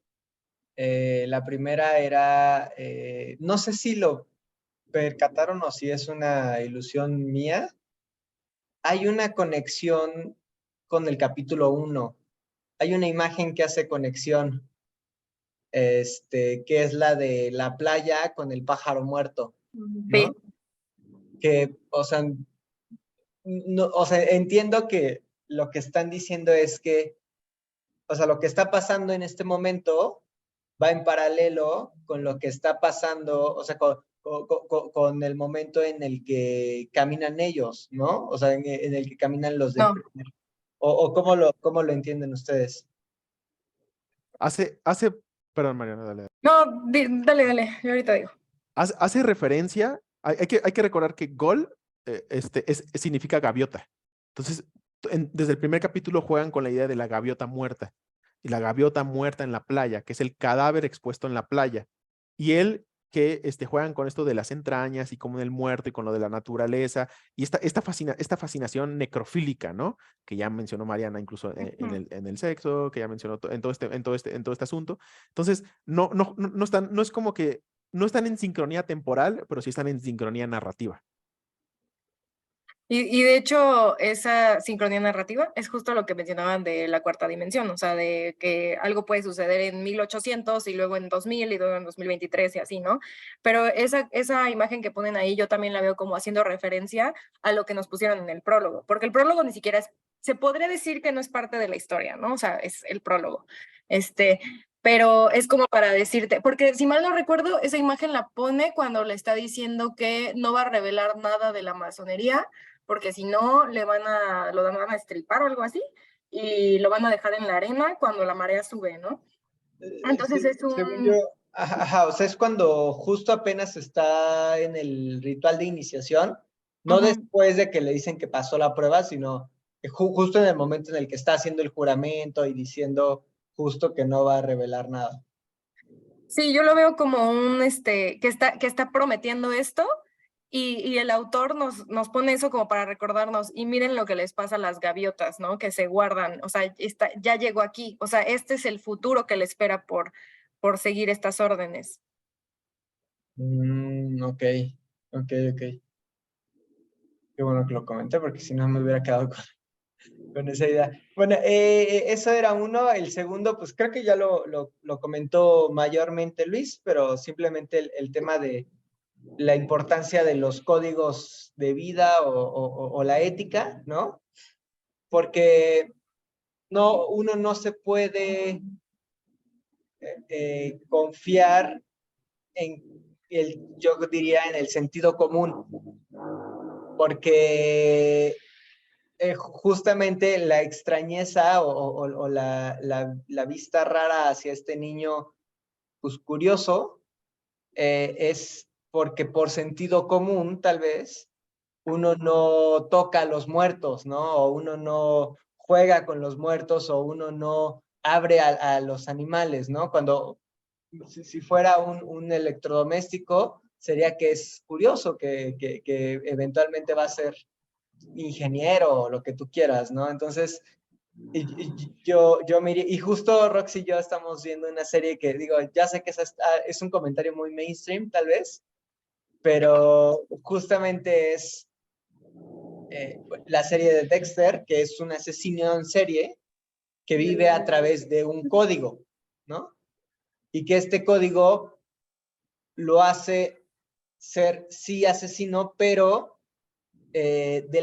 la primera era, no sé si lo percataron o si es una ilusión mía, hay una conexión con el capítulo 1. Hay una imagen que hace conexión, que es la de la playa con el pájaro muerto, Sí. ¿no? Que, o sea, no, o sea, entiendo que lo que están diciendo es que, o sea, lo que está pasando en este momento va en paralelo con lo que está pasando, o sea, con el momento en el que caminan ellos, ¿no? O sea, en el que caminan los del No, primer. O cómo lo entienden ustedes. Hace, perdón, Mariana, dale. no, dale, yo ahorita digo. hace referencia, hay que recordar que Gol significa gaviota. Entonces, desde el primer capítulo juegan con la idea de la gaviota muerta. Y la gaviota muerta en la playa, que es el cadáver expuesto en la playa. Y él que juegan con esto de las entrañas y como el muerto y con lo de la naturaleza y esta fascinación necrofílica, ¿no? Que ya mencionó Mariana incluso en el sexo, que ya mencionó en todo este asunto. Entonces, no es como que no están en sincronía temporal, pero sí están en sincronía narrativa. Y de hecho, esa sincronía narrativa es justo lo que mencionaban de la cuarta dimensión, o sea, de que algo puede suceder en 1800 y luego en 2000 y luego en 2023 y así, ¿no? Pero esa imagen que ponen ahí yo también la veo como haciendo referencia a lo que nos pusieron en el prólogo, porque el prólogo ni siquiera se podría decir que no es parte de la historia, ¿no? O sea, es el prólogo. Pero es como para decirte, porque si mal no recuerdo, esa imagen la pone cuando le está diciendo que no va a revelar nada de la masonería, porque si no, lo van a estripar o algo así, y lo van a dejar en la arena cuando la marea sube, ¿no? Entonces es Según yo, un... o sea, es cuando justo apenas está en el ritual de iniciación, no después de que le dicen que pasó la prueba, sino justo en el momento en el que está haciendo el juramento y diciendo justo que no va a revelar nada. Sí, yo lo veo como que está prometiendo esto y el autor nos pone eso como para recordarnos y miren lo que les pasa a las gaviotas, ¿no? Que se guardan, o sea, ya llegó aquí, o sea, este es el futuro que le espera por seguir estas órdenes. Ok. Qué bueno que lo comenté porque si no me hubiera quedado con esa idea. Bueno, eso era uno. El segundo, pues creo que ya lo comentó mayormente Luis, pero simplemente el tema de la importancia de los códigos de vida o la ética, ¿no? Porque uno no se puede confiar yo diría, en el sentido común, porque justamente la extrañeza o la vista rara hacia este niño, pues curioso, es porque por sentido común, tal vez, uno no toca a los muertos, ¿no? O uno no juega con los muertos o uno no abre a los animales, ¿no? Cuando, si fuera un electrodoméstico, sería que es curioso que eventualmente va a ser ingeniero o lo que tú quieras, ¿no? Entonces, yo me iría, y justo Roxy y yo estamos viendo una serie que digo, ya sé que es un comentario muy mainstream, tal vez, pero justamente es la serie de Dexter, que es un asesino en serie que vive a través de un código, ¿no? Y que este código lo hace ser, sí, asesino, pero de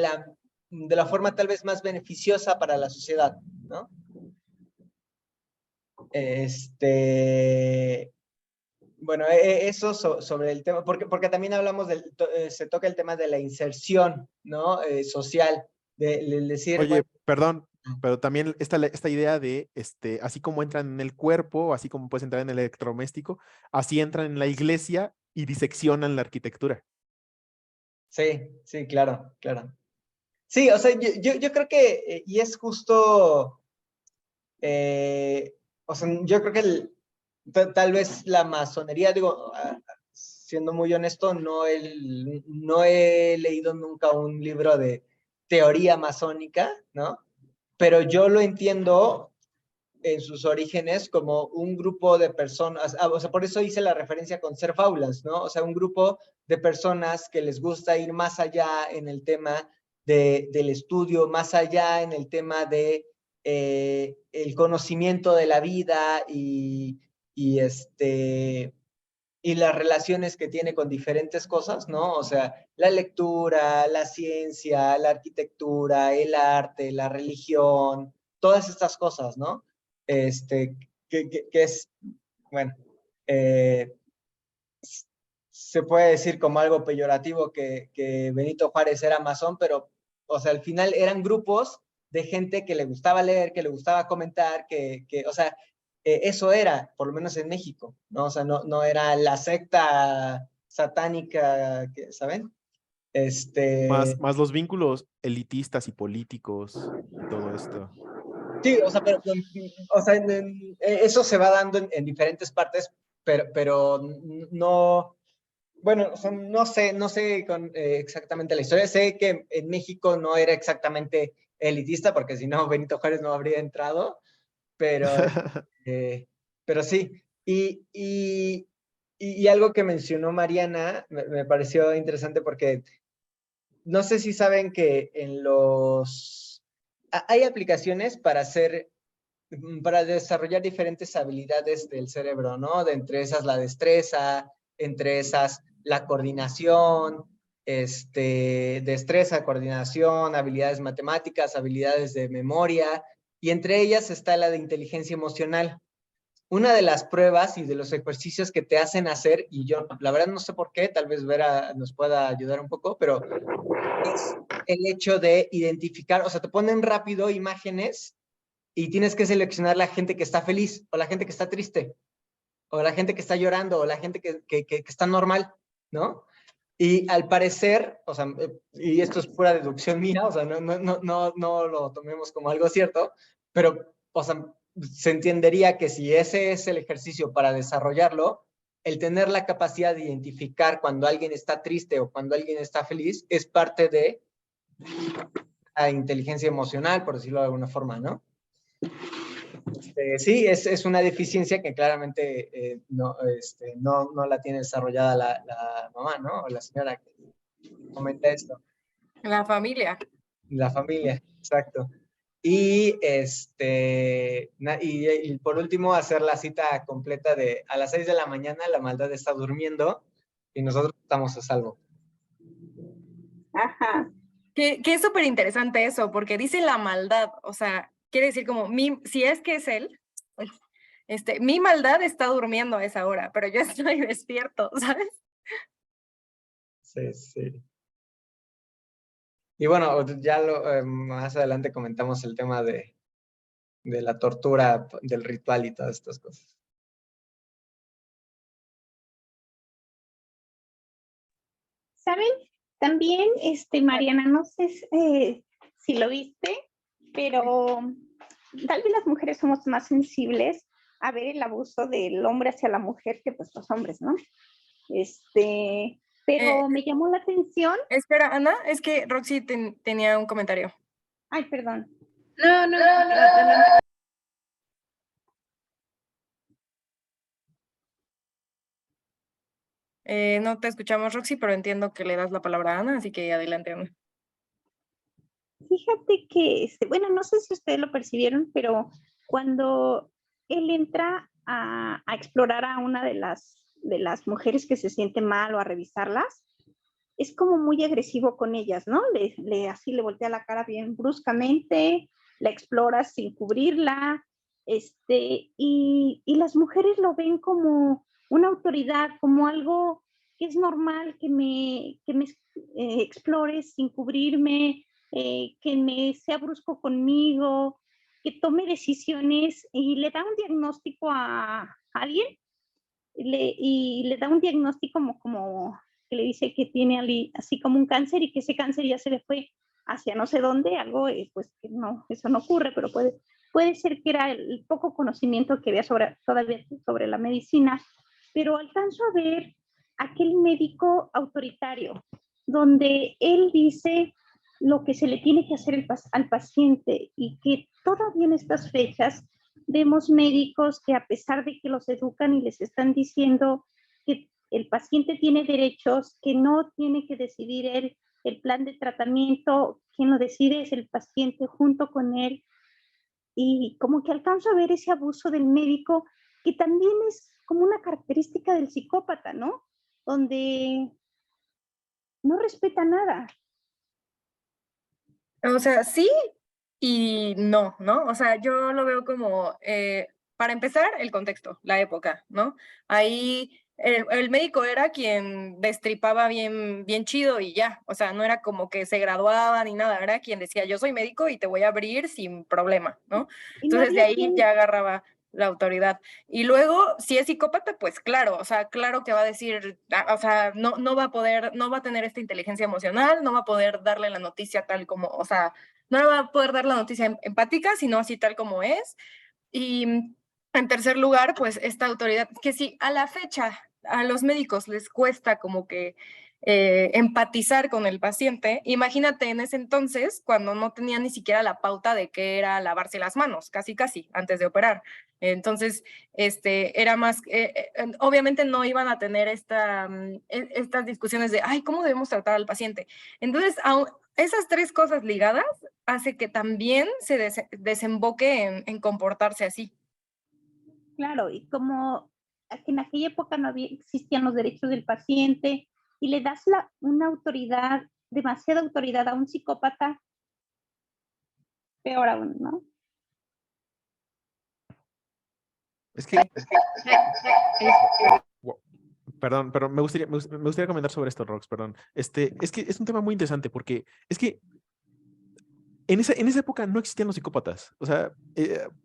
la forma tal vez más beneficiosa para la sociedad, ¿no? Bueno, eso sobre el tema, porque también hablamos se toca el tema de la inserción, ¿no? Social, de decir, Oye, bueno, perdón, pero también esta idea de, así como entran en el cuerpo, así como puedes entrar en el electrodoméstico, así entran en la iglesia y diseccionan la arquitectura. sí, claro. Sí, o sea, yo creo que, y es justo, o sea, yo creo que tal vez la masonería, digo, siendo muy honesto, no he leído nunca un libro de teoría masónica, ¿no? Pero yo lo entiendo en sus orígenes como un grupo de personas, o sea, por eso hice la referencia con ser faulas, ¿no? O sea, un grupo de personas que les gusta ir más allá en el tema del estudio, más allá en el tema de el conocimiento de la vida y y las relaciones que tiene con diferentes cosas, ¿no? O sea, la lectura, la ciencia, la arquitectura, el arte, la religión, todas estas cosas, ¿no? Que es, bueno, se puede decir como algo peyorativo que Benito Juárez era masón, pero, o sea, al final eran grupos de gente que le gustaba leer, que le gustaba comentar, o sea, eso era, por lo menos en México, ¿no? O sea, no era la secta satánica, ¿saben? Más los vínculos elitistas y políticos y todo esto. Sí, o sea, pero o sea, eso se va dando en diferentes partes, pero no, bueno, o sea, no sé exactamente la historia. Sé que en México no era exactamente elitista, porque si no, Benito Juárez no habría entrado, pero, pero sí. Y algo que mencionó Mariana me pareció interesante porque no sé si saben que hay aplicaciones para desarrollar diferentes habilidades del cerebro, ¿no? De entre esas la destreza, entre esas la coordinación, destreza, coordinación, habilidades matemáticas, habilidades de memoria, y entre ellas está la de inteligencia emocional. Una de las pruebas y de los ejercicios que te hacen hacer, y yo la verdad no sé por qué, tal vez Vera nos pueda ayudar un poco, pero es el hecho de identificar, o sea, te ponen rápido imágenes y tienes que seleccionar la gente que está feliz, o la gente que está triste, o la gente que está llorando, o la gente que está normal, ¿no? Y al parecer, o sea, y esto es pura deducción mía, o sea, no lo tomemos como algo cierto, pero, o sea, se entendería que si ese es el ejercicio para desarrollarlo, el tener la capacidad de identificar cuando alguien está triste o cuando alguien está feliz es parte de la inteligencia emocional, por decirlo de alguna forma, ¿no? Sí, es una deficiencia que claramente no la tiene desarrollada la mamá, ¿no? O la señora que comenta esto. La familia. La familia, exacto. Y, y por último, hacer la cita completa de a las 6 de la mañana la maldad está durmiendo y nosotros estamos a salvo. Ajá. Que es súper interesante eso, porque dice la maldad, o sea, quiere decir como, si es que es él, mi maldad está durmiendo a esa hora, pero yo estoy despierto, ¿sabes? Sí, sí. Y bueno, ya más adelante comentamos el tema de la tortura, del ritual y todas estas cosas. ¿Saben? También, Mariana, no sé si lo viste, pero tal vez las mujeres somos más sensibles a ver el abuso del hombre hacia la mujer que pues los hombres, ¿no? Pero me llamó la atención. Espera, Ana, es que Roxy tenía un comentario. Ay, perdón. No. No te escuchamos, Roxy, pero entiendo que le das la palabra a Ana, así que adelante, Ana. Fíjate que, bueno, no sé si ustedes lo percibieron, pero cuando él entra a explorar a una de las mujeres que se siente mal o a revisarlas, es como muy agresivo con ellas, ¿no? Así le voltea la cara bien bruscamente, la explora sin cubrirla, y las mujeres lo ven como una autoridad, como algo que es normal que me explores sin cubrirme, que me sea brusco conmigo, que tome decisiones y le da un diagnóstico a alguien y le da un diagnóstico como que le dice que tiene así como un cáncer y que ese cáncer ya se le fue hacia no sé dónde, algo pues que no, eso no ocurre, pero puede ser que era el poco conocimiento que había todavía sobre la medicina, pero alcanzo a ver aquel médico autoritario, donde él dice lo que se le tiene que hacer al paciente y que todavía en estas fechas vemos médicos que a pesar de que los educan y les están diciendo que el paciente tiene derechos, que no tiene que decidir él el plan de tratamiento, quien lo decide es el paciente junto con él. Y como que alcanzo a ver ese abuso del médico, que también es como una característica del psicópata, ¿no? Donde no respeta nada. O sea, sí y no, ¿no? O sea, yo lo veo como, para empezar, el contexto, la época, ¿no? Ahí el médico era quien destripaba bien, bien chido y ya, o sea, no era como que se graduaba ni nada, era quien decía, yo soy médico y te voy a abrir sin problema, ¿no? Y no Entonces de había ahí quien, ya agarraba la autoridad. Y luego, si es psicópata, pues claro, o sea, claro que va a decir, o sea, no va a poder, no va a tener esta inteligencia emocional, no va a poder darle la noticia tal como, o sea, no le va a poder dar la noticia empática, sino así tal como es. Y en tercer lugar, pues esta autoridad, que si a la fecha a los médicos les cuesta como que empatizar con el paciente, imagínate en ese entonces cuando no tenían ni siquiera la pauta de qué era lavarse las manos, casi antes de operar. Entonces, era más, obviamente no iban a tener estas discusiones de, ay, ¿cómo debemos tratar al paciente? Entonces, esas tres cosas ligadas hace que también se desemboque en comportarse así. Claro, y como en aquella época no existían los derechos del paciente y le das una autoridad, demasiada autoridad a un psicópata, peor aún, ¿no? Es que, perdón, pero me gustaría comentar sobre esto, Rox, perdón. Es que es un tema muy interesante porque es que en esa época no existían los psicópatas. O sea,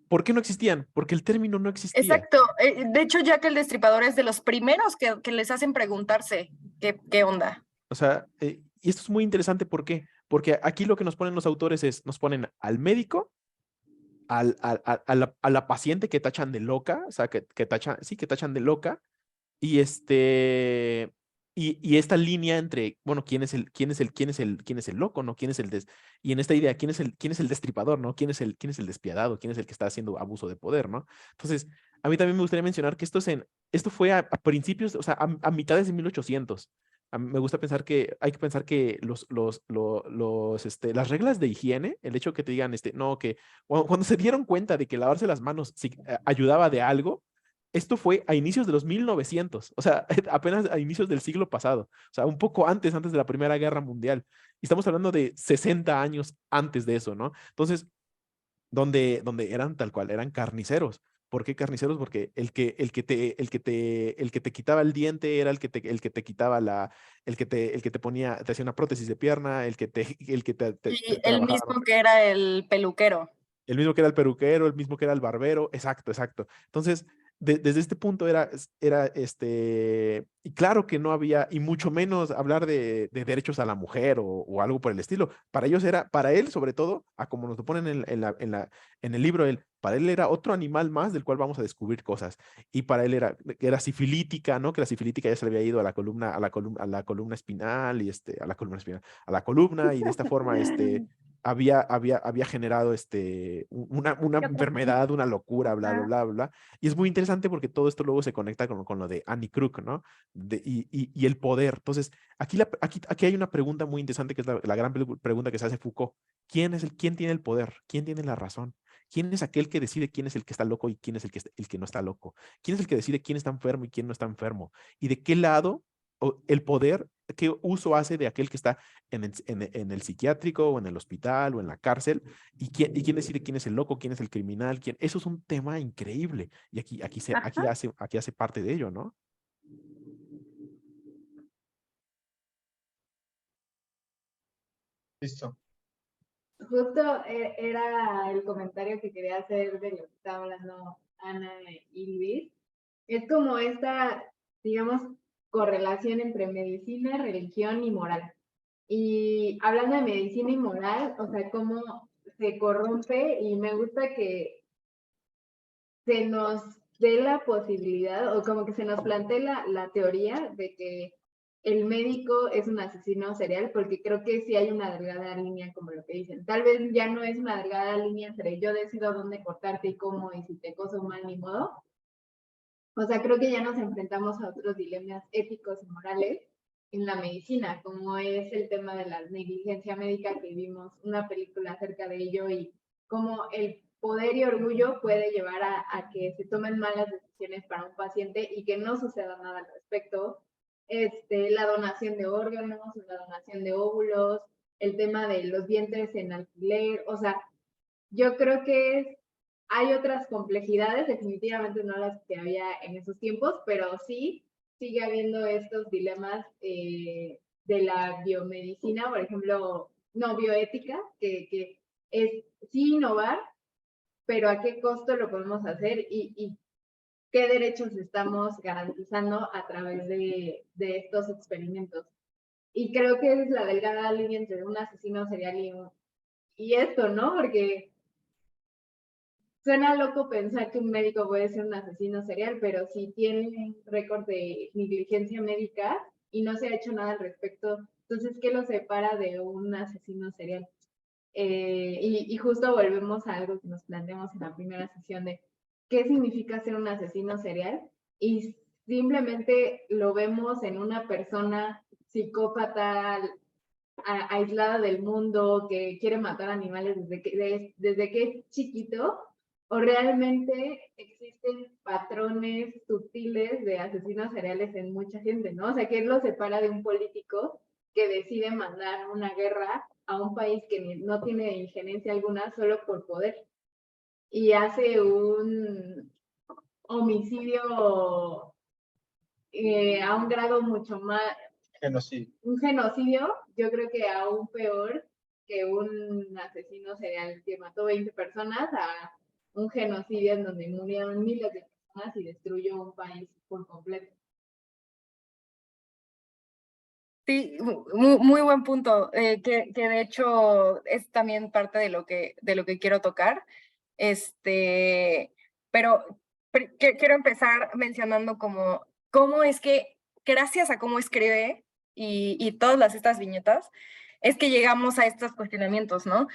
¿por qué no existían? Porque el término no existía. Exacto. De hecho, Jack el Destripador es de los primeros que les hacen preguntarse qué onda. O sea, y esto es muy interesante, ¿por qué? Porque aquí lo que nos ponen los autores es, nos ponen al médico, a la paciente que tachan de loca, o sea, que tachan de loca, y y esta línea entre, bueno, quién es el loco, ¿no? Y en esta idea, quién es el destripador, ¿no? ¿Quién es el despiadado? ¿Quién es el que está haciendo abuso de poder, ¿no? Entonces, a mí también me gustaría mencionar que esto fue a principios, o sea, a mitades de 1800. Me gusta pensar que hay que pensar que las reglas de higiene, el hecho que te digan, no, que cuando se dieron cuenta de que lavarse las manos ayudaba de algo, esto fue a inicios de los 1900, o sea, apenas a inicios del siglo pasado, o sea, un poco antes de la Primera Guerra Mundial. Y estamos hablando de 60 años antes de eso, ¿no? Entonces, donde eran tal cual, eran carniceros. ¿Por qué carniceros? Porque el que te quitaba el diente era el que te quitaba el que te ponía, te hacía una prótesis de pierna, Y el trabajaba, mismo que era el peluquero. el mismo que era el peluquero, el mismo que era el barbero, exacto. Entonces, desde este punto y claro que no había, y mucho menos hablar de derechos a la mujer o algo por el estilo. Para él sobre todo, a como nos lo ponen en el libro, para él era otro animal más del cual vamos a descubrir cosas. Y para él era sifilítica, ¿no? Que la sifilítica ya se le había ido a la columna, a la columna espinal y a la columna, y de esta forma, había generado una enfermedad, una locura, bla, bla, bla, bla. Y es muy interesante porque todo esto luego se conecta con lo de Annie Krug, ¿no? Y el poder. Entonces, aquí hay una pregunta muy interesante que es la gran pregunta que se hace Foucault. ¿Quién tiene el poder? ¿Quién tiene la razón? ¿Quién es aquel que decide quién es el que está loco y quién es el que no está loco? ¿Quién es el que decide quién está enfermo y quién no está enfermo? ¿Y de qué lado el poder, qué uso hace de aquel que está en el psiquiátrico o en el hospital o en la cárcel? ¿Y quién decide quién es el loco, quién es el criminal? Eso es un tema increíble. Y aquí hace parte de ello, ¿no? Listo. Justo era el comentario que quería hacer de lo que estaba hablando Ana y Luis. Es como esta, digamos, correlación entre medicina, religión y moral. Y hablando de medicina y moral, o sea, cómo se corrompe, y me gusta que se nos dé la posibilidad, o como que se nos plantee la teoría de que el médico es un asesino serial, porque creo que sí hay una delgada línea, como lo que dicen. Tal vez ya no es una delgada línea entre yo decido dónde cortarte y cómo, y si te coso mal, ni modo. O sea, creo que ya nos enfrentamos a otros dilemas éticos y morales en la medicina, como es el tema de la negligencia médica, que vimos una película acerca de ello, y cómo el poder y orgullo puede llevar a que se tomen malas decisiones para un paciente y que no suceda nada al respecto. La donación de órganos, la donación de óvulos, el tema de los vientres en alquiler, o sea, yo creo que hay otras complejidades, definitivamente no las que había en esos tiempos, pero sí sigue habiendo estos dilemas de la biomedicina, por ejemplo, no bioética, que es sí innovar, pero ¿a qué costo lo podemos hacer? Y qué derechos estamos garantizando a través de estos experimentos. Y creo que es la delgada línea entre un asesino serial y esto, ¿no? Porque suena loco pensar que un médico puede ser un asesino serial, pero si tiene récord de negligencia médica y no se ha hecho nada al respecto, entonces, ¿qué lo separa de un asesino serial? Y justo volvemos a algo que nos planteamos en la primera sesión de qué significa ser un asesino serial, y simplemente lo vemos en una persona psicópata aislada del mundo que quiere matar animales desde que es chiquito, o realmente existen patrones sutiles de asesinos seriales en mucha gente, ¿no? O sea, ¿qué lo separa de un político que decide mandar una guerra a un país que no tiene injerencia alguna solo por poder y hace un homicidio a un grado mucho más, Genocidio. un genocidio, yo creo que aún peor que un asesino serial que mató 20 personas, a un genocidio en donde murieron miles de personas y destruyó un país por completo? Sí, muy buen punto, que de hecho es también parte de lo que quiero tocar. Pero quiero empezar mencionando cómo es que, gracias a cómo escribe y todas estas viñetas, es que llegamos a estos cuestionamientos, ¿no?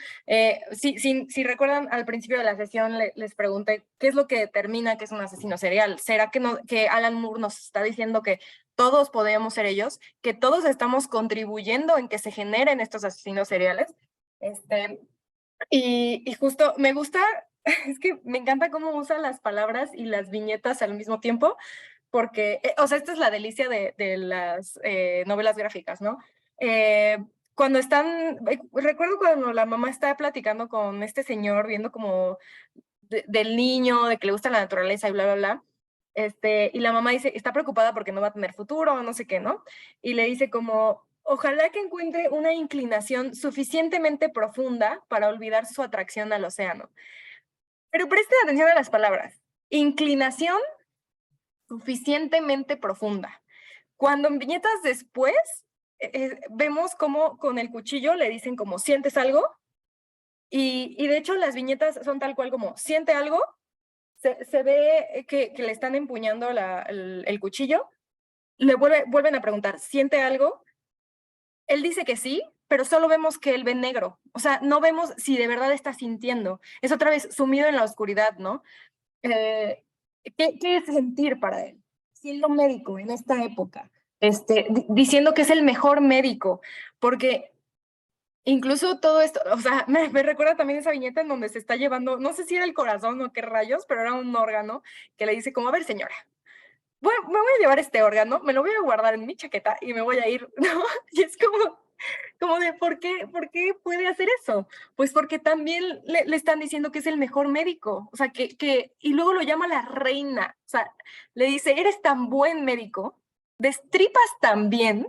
Si recuerdan, al principio de la sesión les pregunté qué es lo que determina que es un asesino serial. ¿Será que Alan Moore nos está diciendo que todos podemos ser ellos, que todos estamos contribuyendo en que se generen estos asesinos seriales? Y justo me gusta, es que me encanta cómo usa las palabras y las viñetas al mismo tiempo, porque, o sea, esta es la delicia de las novelas gráficas, ¿no? Cuando recuerdo cuando la mamá estaba platicando con este señor, viendo como del niño, de que le gusta la naturaleza y bla, bla, bla, y la mamá dice, está preocupada porque no va a tener futuro, no sé qué, ¿no? Y le dice como, ojalá que encuentre una inclinación suficientemente profunda para olvidar su atracción al océano. Pero presten atención a las palabras. Inclinación suficientemente profunda. Cuando en viñetas después vemos cómo con el cuchillo le dicen como, ¿sientes algo? Y de hecho las viñetas son tal cual como, ¿siente algo? Se ve que le están empuñando el cuchillo, le vuelven a preguntar, ¿siente algo? Él dice que sí, pero solo vemos que él ve negro. O sea, no vemos si de verdad está sintiendo. Es otra vez sumido en la oscuridad, ¿no? ¿Qué es sentir para él? Siendo médico en esta época, diciendo que es el mejor médico, porque incluso todo esto, o sea, me recuerda también esa viñeta en donde se está llevando, no sé si era el corazón o qué rayos, pero era un órgano que le dice como, a ver, señora, me voy a llevar este órgano, me lo voy a guardar en mi chaqueta y me voy a ir, ¿no? Y es como de, ¿por qué puede hacer eso? Pues porque también le están diciendo que es el mejor médico, o sea, y luego lo llama la reina, o sea, le dice, eres tan buen médico, destripas tan bien,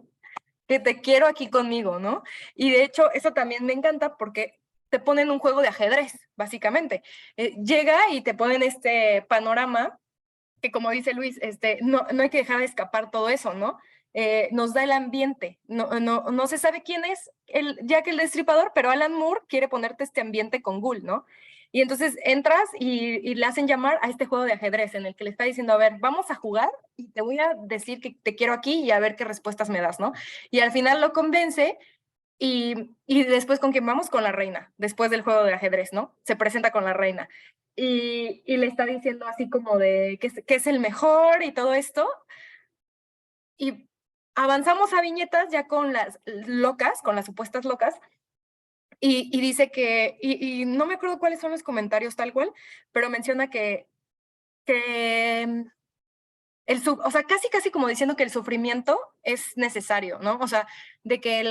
que te quiero aquí conmigo, ¿no? Y de hecho, eso también me encanta porque te ponen un juego de ajedrez, básicamente. Llega y te ponen este panorama que, como dice Luis, no hay que dejar de escapar todo eso, ¿no? Nos da el ambiente. No se sabe quién es Jack el Destripador, pero Alan Moore quiere ponerte este ambiente con Ghoul, ¿no? Y entonces entras y le hacen llamar a este juego de ajedrez en el que le está diciendo, a ver, vamos a jugar y te voy a decir que te quiero aquí y a ver qué respuestas me das, ¿no? Y al final lo convence y después con quién vamos, con la reina, después del juego de ajedrez, ¿no? Se presenta con la reina y le está diciendo así como de que es el mejor y todo esto. Y avanzamos a viñetas ya con las locas, con las supuestas locas, y dice que, y no me acuerdo cuáles son los comentarios tal cual, pero menciona que o sea, casi como diciendo que el sufrimiento es necesario, ¿no? O sea, de que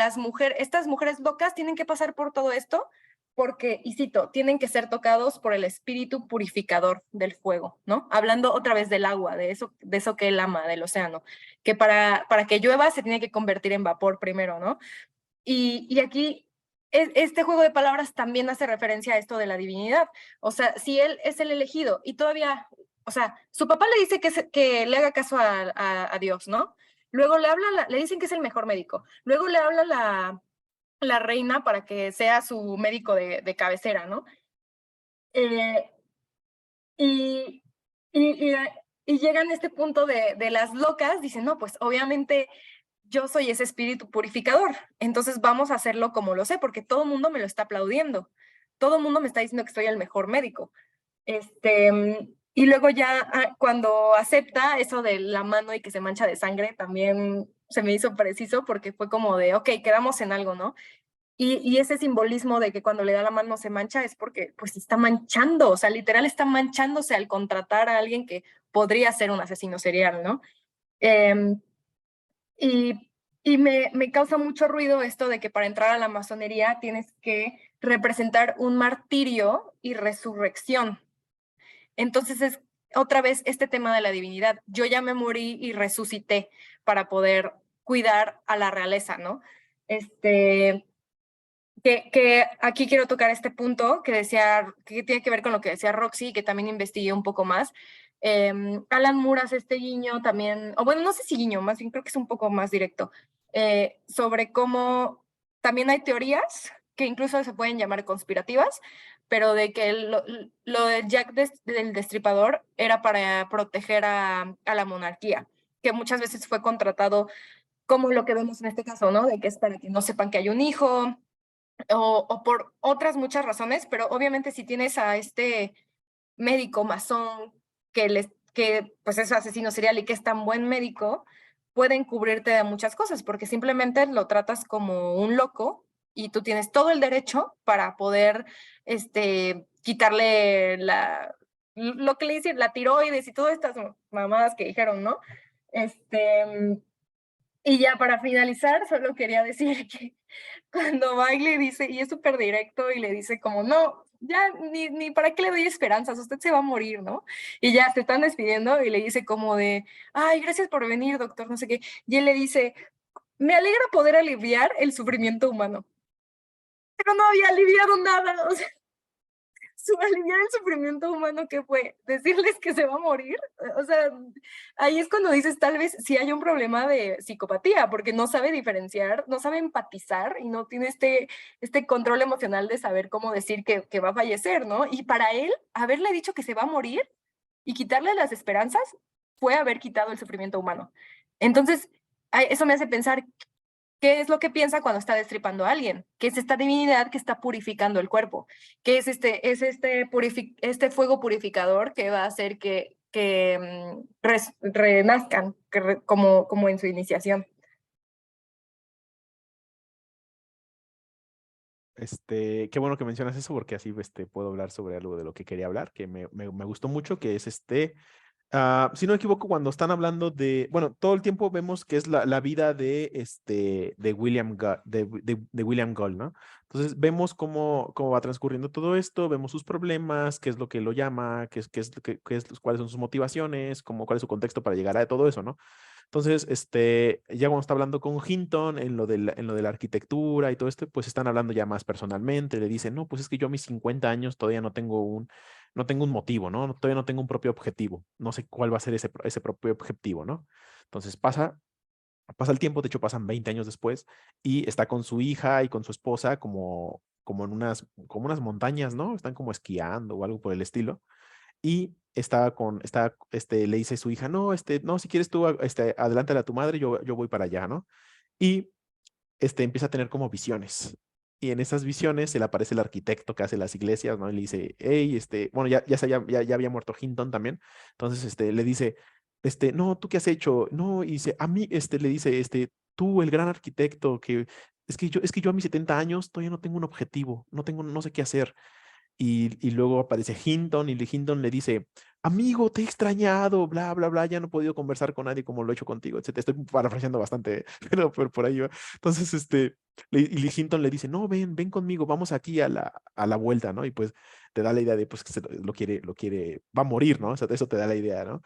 estas mujeres locas tienen que pasar por todo esto porque, y cito, tienen que ser tocados por el espíritu purificador del fuego, ¿no? Hablando otra vez del agua, de eso que él ama, del océano, que para que llueva se tiene que convertir en vapor primero, ¿no? Y aquí este juego de palabras también hace referencia a esto de la divinidad. O sea, si él es el elegido y todavía, o sea, su papá le dice que le haga caso a Dios, ¿no? Luego le dicen que es el mejor médico. Luego le habla la reina para que sea su médico de cabecera, ¿no? Eh, y, y, y, y llegan a este punto de las locas, dicen, no, pues obviamente yo soy ese espíritu purificador, entonces vamos a hacerlo como lo sé, porque todo el mundo me lo está aplaudiendo, todo el mundo me está diciendo que soy el mejor médico. Y luego ya cuando acepta eso de la mano y que se mancha de sangre, también se me hizo preciso porque fue como de, ok, quedamos en algo, ¿no? Y ese simbolismo de que cuando le da la mano se mancha es porque pues está manchando, o sea, literal está manchándose al contratar a alguien que podría ser un asesino serial, ¿no? Em, y me causa mucho ruido esto de que para entrar a la masonería tienes que representar un martirio y resurrección. Entonces es otra vez este tema de la divinidad. Yo ya me morí y resucité para poder cuidar a la realeza, ¿no? Que aquí quiero tocar este punto que decía, que tiene que ver con lo que decía Roxy, que también investigué un poco más. Alan Moore hace este guiño también, o bueno, no sé si guiño, más bien creo que es un poco más directo, sobre cómo también hay teorías que incluso se pueden llamar conspirativas, pero de que lo de Jack del Destripador era para proteger a la monarquía, que muchas veces fue contratado como lo que vemos en este caso, ¿no? De que es para que no sepan que hay un hijo, o por otras muchas razones, pero obviamente si tienes a este médico masón que pues es asesino serial y que es tan buen médico, pueden cubrirte de muchas cosas, porque simplemente lo tratas como un loco y tú tienes todo el derecho para poder quitarle lo que le dicen, la tiroides y todas estas mamadas que dijeron, ¿no? Y ya para finalizar, solo quería decir que cuando va y le dice, y es súper directo, y le dice como, no, ya ni para qué le doy esperanzas, usted se va a morir, ¿no? Y ya se están despidiendo y le dice como de, ay, gracias por venir, doctor, no sé qué. Y él le dice, me alegra poder aliviar el sufrimiento humano. Pero no había aliviado nada, o sea, aliviar el sufrimiento humano que fue decirles que se va a morir. O sea, ahí es cuando dices tal vez sí hay un problema de psicopatía, porque no sabe diferenciar, no sabe empatizar y no tiene este control emocional de saber cómo decir que va a fallecer, ¿no? Y para él, haberle dicho que se va a morir y quitarle las esperanzas fue haber quitado el sufrimiento humano. Entonces, eso me hace pensar, ¿qué es lo que piensa cuando está destripando a alguien? ¿Qué es esta divinidad que está purificando el cuerpo? ¿Qué es este fuego purificador que va a hacer que renazcan como en su iniciación? Qué bueno que mencionas eso porque así puedo hablar sobre algo de lo que quería hablar, que me gustó mucho, que es si no me equivoco, cuando están hablando de, bueno, todo el tiempo vemos que es la vida de William de William Gull, ¿no? Entonces vemos cómo va transcurriendo todo esto, vemos sus problemas, qué es lo que lo llama, cuáles son sus motivaciones, cuál es su contexto para llegar a todo eso, ¿no? Entonces, ya cuando está hablando con Hinton en lo de la arquitectura y todo esto, pues están hablando ya más personalmente, le dicen, no, pues es que yo a mis 50 años todavía no tengo un motivo, ¿no? Todavía no tengo un propio objetivo. No sé cuál va a ser ese propio objetivo, ¿no? Entonces pasa el tiempo, de hecho pasan 20 años después, y está con su hija y con su esposa como en como unas montañas, ¿no? Están como esquiando o algo por el estilo. Y le dice a su hija, no, no, si quieres tú, adelántale a tu madre, yo voy para allá, ¿no? Y empieza a tener como visiones. Y en esas visiones se le aparece el arquitecto que hace las iglesias, ¿no? Y le dice, hey, bueno, ya había muerto Hinton también. Entonces, le dice, no, ¿tú qué has hecho? No, y dice, a mí, le dice, tú, el gran arquitecto, es que yo a mis 70 años todavía no tengo un objetivo, no sé qué hacer. Y luego aparece Hinton y Hinton le dice, amigo, te he extrañado, bla, bla, bla, ya no he podido conversar con nadie como lo he hecho contigo, etc. Estoy parafraseando bastante, pero por ahí va. Entonces, Hinton le dice, no, ven conmigo, vamos aquí a la vuelta, ¿no? Y pues te da la idea de pues que va a morir, ¿no? O sea, eso te da la idea, ¿no?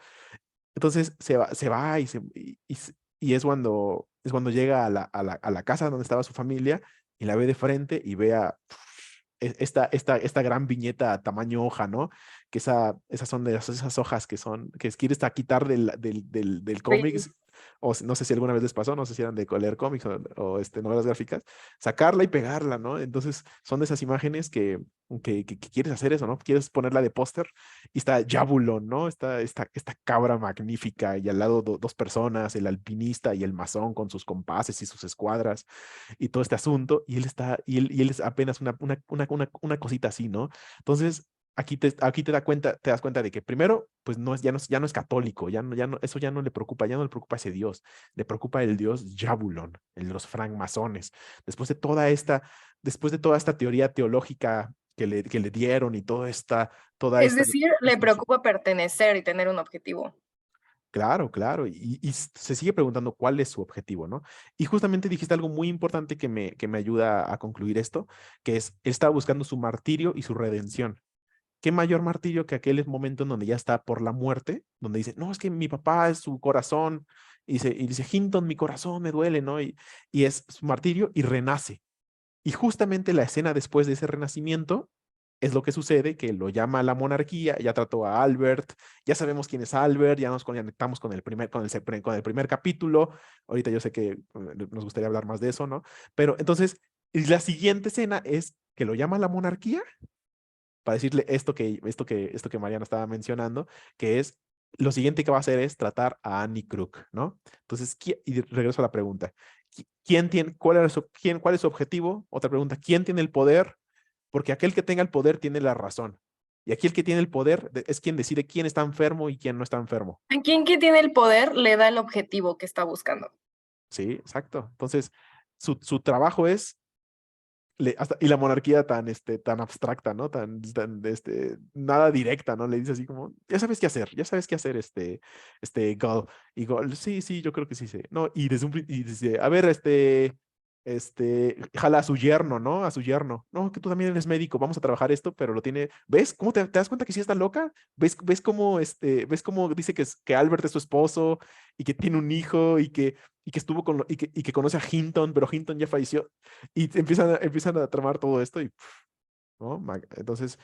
Entonces se va y es cuando llega a la casa donde estaba su familia y la ve de frente y vea esta gran viñeta a tamaño hoja, ¿no? Que esas son de esas hojas que quieres quitar del cómic, Sí. o no sé si alguna vez les pasó, no sé si eran de leer cómics o novelas gráficas, sacarla y pegarla, ¿no? Entonces son de esas imágenes que quieres hacer eso, ¿no? Quieres ponerla de póster y está Jabulon, ¿no? Esta cabra magnífica y al lado dos personas, el alpinista y el masón con sus compases y sus escuadras y todo este asunto, y él es apenas una cosita así, ¿no? Entonces, aquí te das cuenta de que primero, pues ya no es católico, eso ya no le preocupa, ya no le preocupa ese Dios, le preocupa el Dios Jabulon, el de los francmasones. Después de toda esta teoría teológica que le dieron y toda Es esta decir, le preocupa pertenecer y tener un objetivo. Claro, claro, y se sigue preguntando cuál es su objetivo, ¿no? Y justamente dijiste algo muy importante que me ayuda a concluir esto, que es, él estaba buscando su martirio y su redención. ¿Qué mayor martirio que aquel momento en donde ya está por la muerte, donde dice, no, es que mi papá es su corazón, y dice, Hinton, mi corazón me duele, ¿no? Y es su martirio y renace. Y justamente la escena después de ese renacimiento es lo que sucede, que lo llama a la monarquía, ya trató a Albert, ya sabemos quién es Albert, ya nos conectamos con el primer capítulo. Ahorita yo sé que nos gustaría hablar más de eso, ¿no? Pero entonces, y la siguiente escena es que lo llama a la monarquía para decirle esto que Mariana estaba mencionando, que es lo siguiente que va a hacer es tratar a Annie Krug, ¿no? Entonces, y regreso a la pregunta. ¿Cuál es su objetivo? Otra pregunta, ¿quién tiene el poder? Porque aquel que tenga el poder tiene la razón. Y aquí el que tiene el poder es quien decide quién está enfermo y quién no está enfermo. A quien que tiene el poder le da el objetivo que está buscando. Sí, exacto. Entonces, su trabajo es y la monarquía tan abstracta, ¿no? Nada directa, ¿no? Le dice así como, ya sabes qué hacer, Gull. Y Gull, sí, sí, yo creo que sí sé. No, y dice, a ver, jala a su yerno, ¿no? A su yerno. No, que tú también eres médico, vamos a trabajar esto, pero lo tiene, ¿ves? ¿Cómo te das cuenta que sí está loca? ¿Ves cómo dice que Albert es su esposo y que tiene un hijo y que estuvo y que conoce a Hinton, pero Hinton ya falleció? Y empiezan a tramar todo esto y, ¿no? Entonces,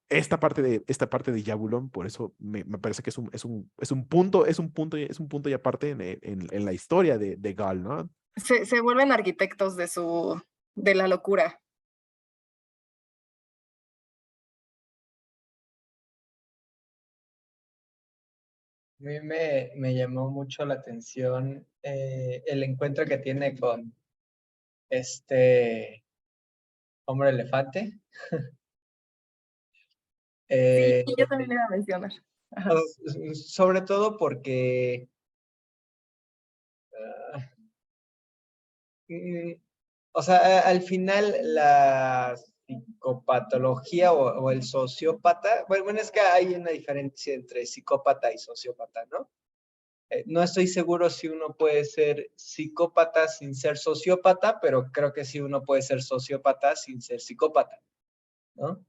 esta parte de Jabulon, por eso me parece que es un punto y aparte en la historia de Gal, ¿no? Se vuelven arquitectos de la locura. A mí me llamó mucho la atención el encuentro que tiene con este hombre elefante. Sí, Eh, yo también le iba a mencionar. Ajá. sobre todo porque mm, o sea, al final la psicopatología o el sociópata, bueno, es que hay una diferencia entre psicópata y sociópata, ¿no? No estoy seguro si uno puede ser psicópata sin ser sociópata, pero creo que sí uno puede ser sociópata sin ser psicópata, ¿no?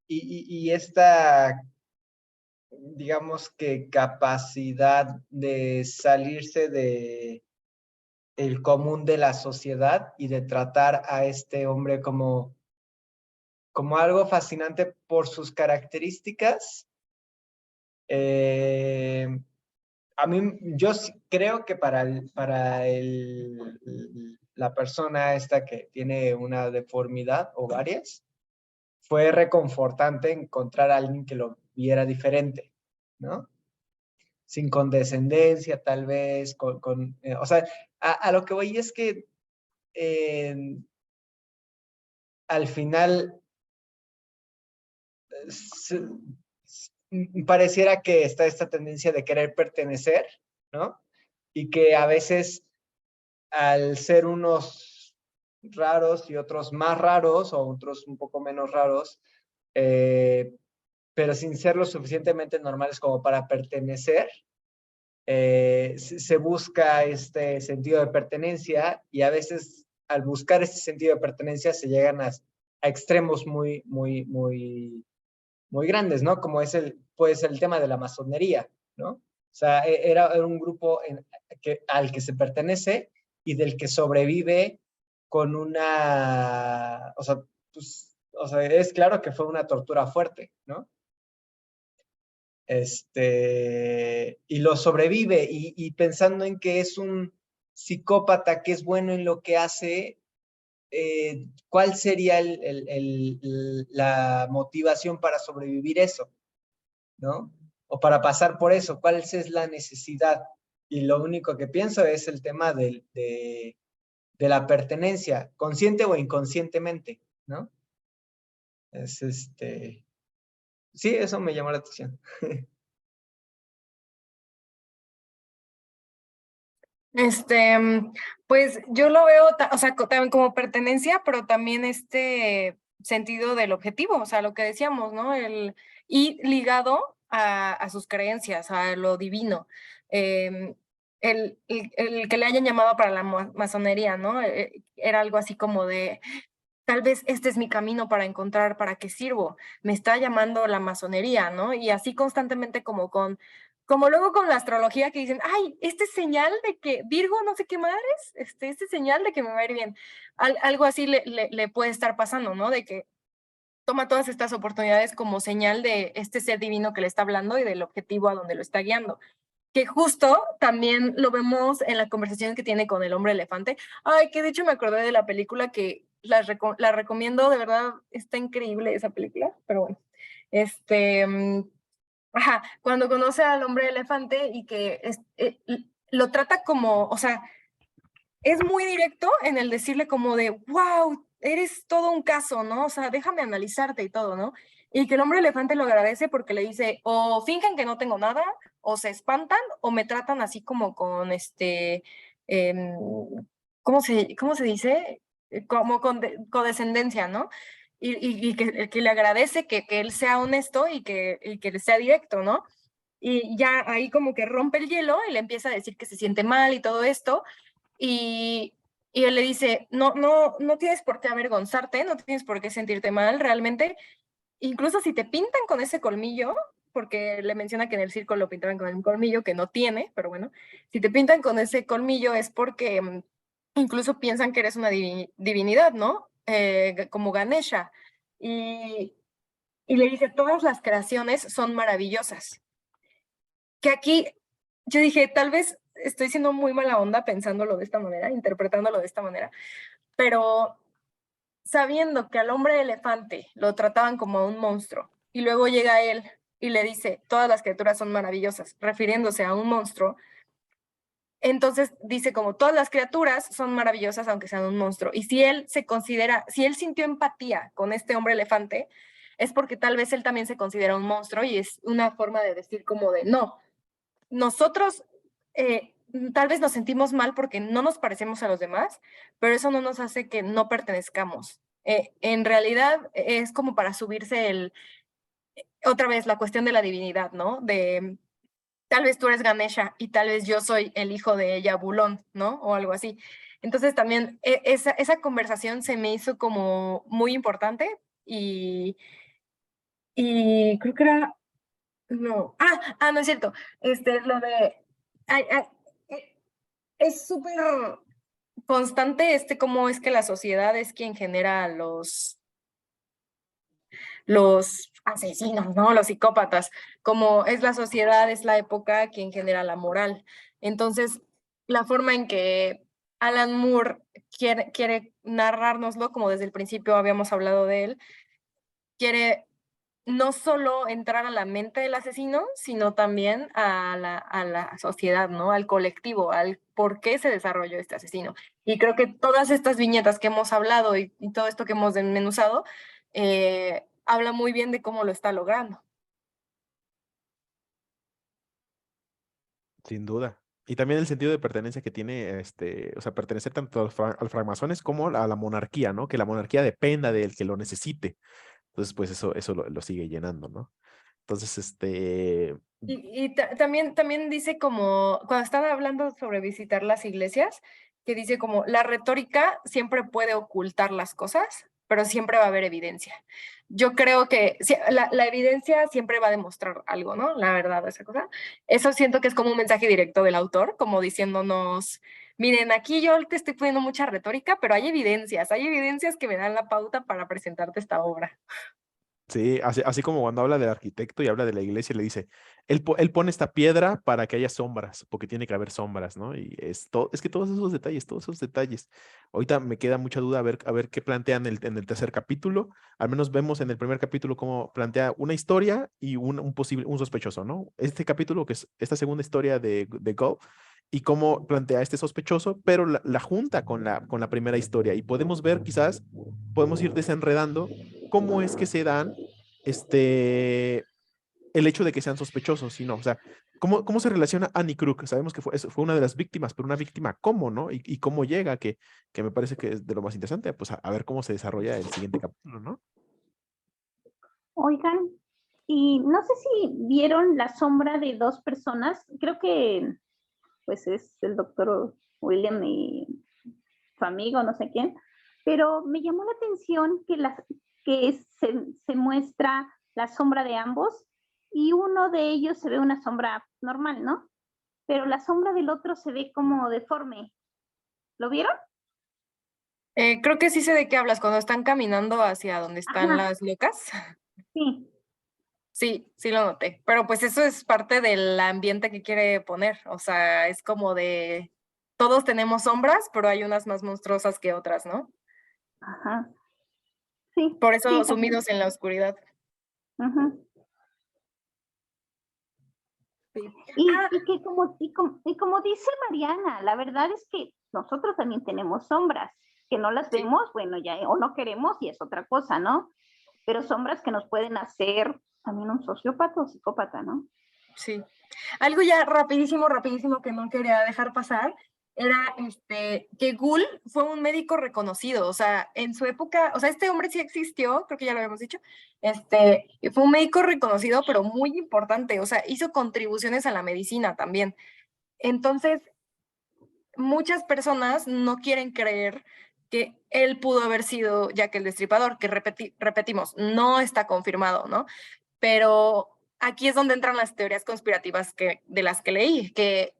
Y esta, digamos que capacidad de salirse de el común de la sociedad y de tratar a este hombre como algo fascinante por sus características. A mí, yo creo que la persona esta que tiene una deformidad o varias, fue reconfortante encontrar a alguien que lo viera diferente, ¿no? Sin condescendencia, tal vez, o sea, a lo que voy es que eh, al final pareciera que está esta tendencia de querer pertenecer, ¿no? Y que a veces al ser unos raros y otros más raros o otros un poco menos raros, pero sin ser lo suficientemente normales como para pertenecer, se busca este sentido de pertenencia y a veces al buscar este sentido de pertenencia se llegan a extremos muy, muy, muy, muy grandes, ¿no? Como puede ser el tema de la masonería, ¿no? O sea, era un grupo al que se pertenece y del que sobrevive con una, o sea, pues, o sea, es claro que fue una tortura fuerte, ¿no? Y lo sobrevive y pensando en que es un psicópata que es bueno en lo que hace, ¿cuál sería la motivación para sobrevivir eso? ¿No? O para pasar por eso, ¿cuál es la necesidad? Y lo único que pienso es el tema de la pertenencia, consciente o inconscientemente, ¿no? Es sí, eso me llamó la atención. Pues yo lo veo, o sea, también como pertenencia, pero también este sentido del objetivo, o sea, lo que decíamos, ¿no? Y ligado a sus creencias, a lo divino. Em, el que le hayan llamado para la masonería, ¿no? Era algo así como de, tal vez este es mi camino para encontrar para qué sirvo, me está llamando la masonería, ¿no? Y así constantemente como luego con la astrología que dicen, ay, este es señal de que Virgo no sé qué madres, este es señal de que me va a ir bien. Algo así le puede estar pasando, ¿no? De que toma todas estas oportunidades como señal de este ser divino que le está hablando y del objetivo a donde lo está guiando. Que justo también lo vemos en la conversación que tiene con el hombre elefante. Ay, que de hecho me acordé de la película que la recomiendo, de verdad, está increíble esa película, pero bueno. Ajá, cuando conoce al hombre elefante y que lo trata como, o sea, es muy directo en el decirle como de, wow, eres todo un caso, ¿no? O sea, déjame analizarte y todo, ¿no? Y que el hombre elefante lo agradece porque le dice, o fingen que no tengo nada, o se espantan, o me tratan así como con em, ¿cómo se dice? Como con condescendencia, ¿no? Y que le agradece que él sea honesto y que sea directo, ¿no? Y ya ahí como que rompe el hielo y le empieza a decir que se siente mal y todo esto, y, y él le dice, no tienes por qué avergonzarte, no tienes por qué sentirte mal, realmente, incluso si te pintan con ese colmillo, porque le menciona que en el circo lo pintaban con un colmillo que no tiene, pero bueno, si te pintan con ese colmillo es porque incluso piensan que eres una divinidad, ¿no? Como Ganesha. Y, y le dice, todas las creaciones son maravillosas. Que aquí yo dije, tal vez estoy siendo muy mala onda pensándolo de esta manera, interpretándolo de esta manera, pero sabiendo que al hombre elefante lo trataban como a un monstruo y luego llega él y le dice, todas las criaturas son maravillosas, refiriéndose a un monstruo, entonces dice como todas las criaturas son maravillosas aunque sean un monstruo. Y si él se considera, si él sintió empatía con este hombre elefante, es porque tal vez él también se considera un monstruo y es una forma de decir como de no, nosotros tal vez nos sentimos mal porque no nos parecemos a los demás, pero eso no nos hace que no pertenezcamos. En realidad es como para subirse otra vez la cuestión de la divinidad, ¿no? De tal vez tú eres Ganesha y tal vez yo soy el hijo de Yabulón, ¿no? O algo así. Entonces también esa conversación se me hizo como muy importante y creo que era no. No es cierto. Lo de. ay, ay, eh, es súper constante cómo es que la sociedad es quien genera los asesinos, ¿no? Los psicópatas. Como es la sociedad, es la época quien genera la moral. Entonces, la forma en que Alan Moore quiere narrárnoslo, como desde el principio habíamos hablado de él, quiere no solo entrar a la mente del asesino, sino también a la sociedad, ¿no? Al colectivo, al por qué se desarrolló este asesino. Y creo que todas estas viñetas que hemos hablado y todo esto que hemos desmenuzado, habla muy bien de cómo lo está logrando. Sin duda. Y también el sentido de pertenencia que tiene, o sea, pertenecer tanto a los francmasones como a la monarquía, ¿no? Que la monarquía dependa del que lo necesite. Entonces, pues eso lo sigue llenando, ¿no? Entonces, Y también dice como, cuando están hablando sobre visitar las iglesias, que dice como, la retórica siempre puede ocultar las cosas, pero siempre va a haber evidencia. Yo creo que la evidencia siempre va a demostrar algo, ¿no? La verdad, esa cosa. Eso siento que es como un mensaje directo del autor, como diciéndonos, Miren, aquí yo te estoy poniendo mucha retórica, pero hay evidencias que me dan la pauta para presentarte esta obra. Sí, así como cuando habla del arquitecto y habla de la iglesia, le dice, él pone esta piedra para que haya sombras, porque tiene que haber sombras, ¿no? Y es que todos esos detalles. Ahorita me queda mucha duda a ver qué plantean en el tercer capítulo. Al menos vemos en el primer capítulo cómo plantea una historia y un sospechoso, ¿no? Este capítulo, que es esta segunda historia de Go, y cómo plantea este sospechoso, pero la junta con la primera historia. Y podemos ver, quizás, podemos ir desenredando cómo es que se dan el hecho de que sean sospechosos, sino, o sea, cómo se relaciona Annie Krug. Sabemos que fue una de las víctimas, pero una víctima, ¿cómo, no? Y cómo llega, que me parece que es de lo más interesante, pues a ver cómo se desarrolla el siguiente capítulo, ¿no? Oigan, y no sé si vieron la sombra de dos personas, creo que pues es el doctor William y su amigo, no sé quién, pero me llamó la atención que se muestra la sombra de ambos y uno de ellos se ve una sombra normal, ¿no? Pero la sombra del otro se ve como deforme. ¿Lo vieron? Creo que sí sé de qué hablas, cuando están caminando hacia donde están Ajá. las locas. Sí. Sí, sí lo noté, pero pues eso es parte del ambiente que quiere poner, o sea, es como de, todos tenemos sombras, pero hay unas más monstruosas que otras, ¿no? Ajá. Sí. Por Sí, eso también. sumidos en la oscuridad. Ajá. Sí. Y como dice Mariana, la verdad es que nosotros también tenemos sombras, que no las Sí. vemos, bueno, ya, o no queremos y es otra cosa, ¿no? Pero sombras que nos pueden hacer también un sociópata o psicópata, ¿no? Sí. Algo ya rapidísimo que no quería dejar pasar era que Gould fue un médico reconocido, o sea, en su época, o sea, este hombre sí existió, creo que ya lo habíamos dicho, fue un médico reconocido, pero muy importante, o sea, hizo contribuciones a la medicina también. Entonces, muchas personas no quieren creer que él pudo haber sido Jack el Destripador, que repetimos, no está confirmado, ¿no? Pero aquí es donde entran las teorías conspirativas de las que leí, que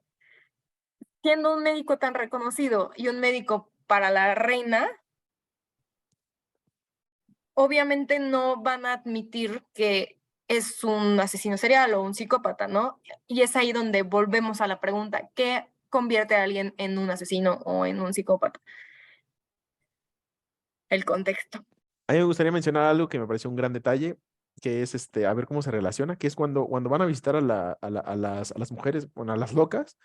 siendo un médico tan reconocido y un médico para la reina, obviamente no van a admitir que es un asesino serial o un psicópata, ¿no? Y es ahí donde volvemos a la pregunta, ¿qué convierte a alguien en un asesino o en un psicópata? El contexto. A mí me gustaría mencionar algo que me pareció un gran detalle, que es a ver cómo se relaciona, que es cuando van a visitar a las mujeres, bueno, a las locas,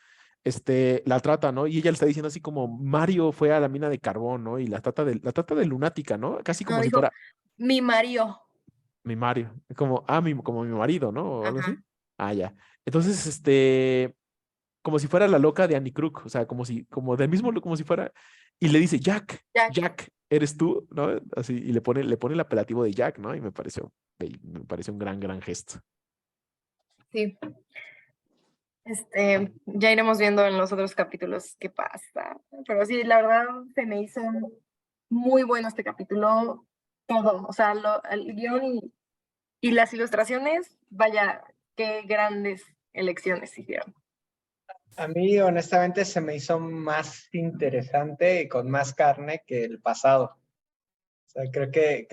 la trata, ¿no? Y ella le está diciendo así como Mario fue a la mina de carbón, ¿no? Y la trata de lunática, ¿no? Casi No, como si dijo, fuera mi Mario. mi Mario, como, como mi marido, ¿no? O algo así. Ajá. Ah, ya. Entonces, como si fuera la loca de Annie Krug, o sea, como del mismo, como si fuera, y le dice, Jack. Jack, ¿eres tú? ¿No? Así, y le pone el apelativo de Jack, ¿no? Y me pareció un gran gesto. Sí. Ya iremos viendo en los otros capítulos qué pasa. Pero sí, la verdad se me hizo muy bueno este capítulo. Todo, o sea, el guión y las ilustraciones, vaya, qué grandes elecciones hicieron. A mí, honestamente, se me hizo más interesante y con más carne que el pasado. O sea, creo que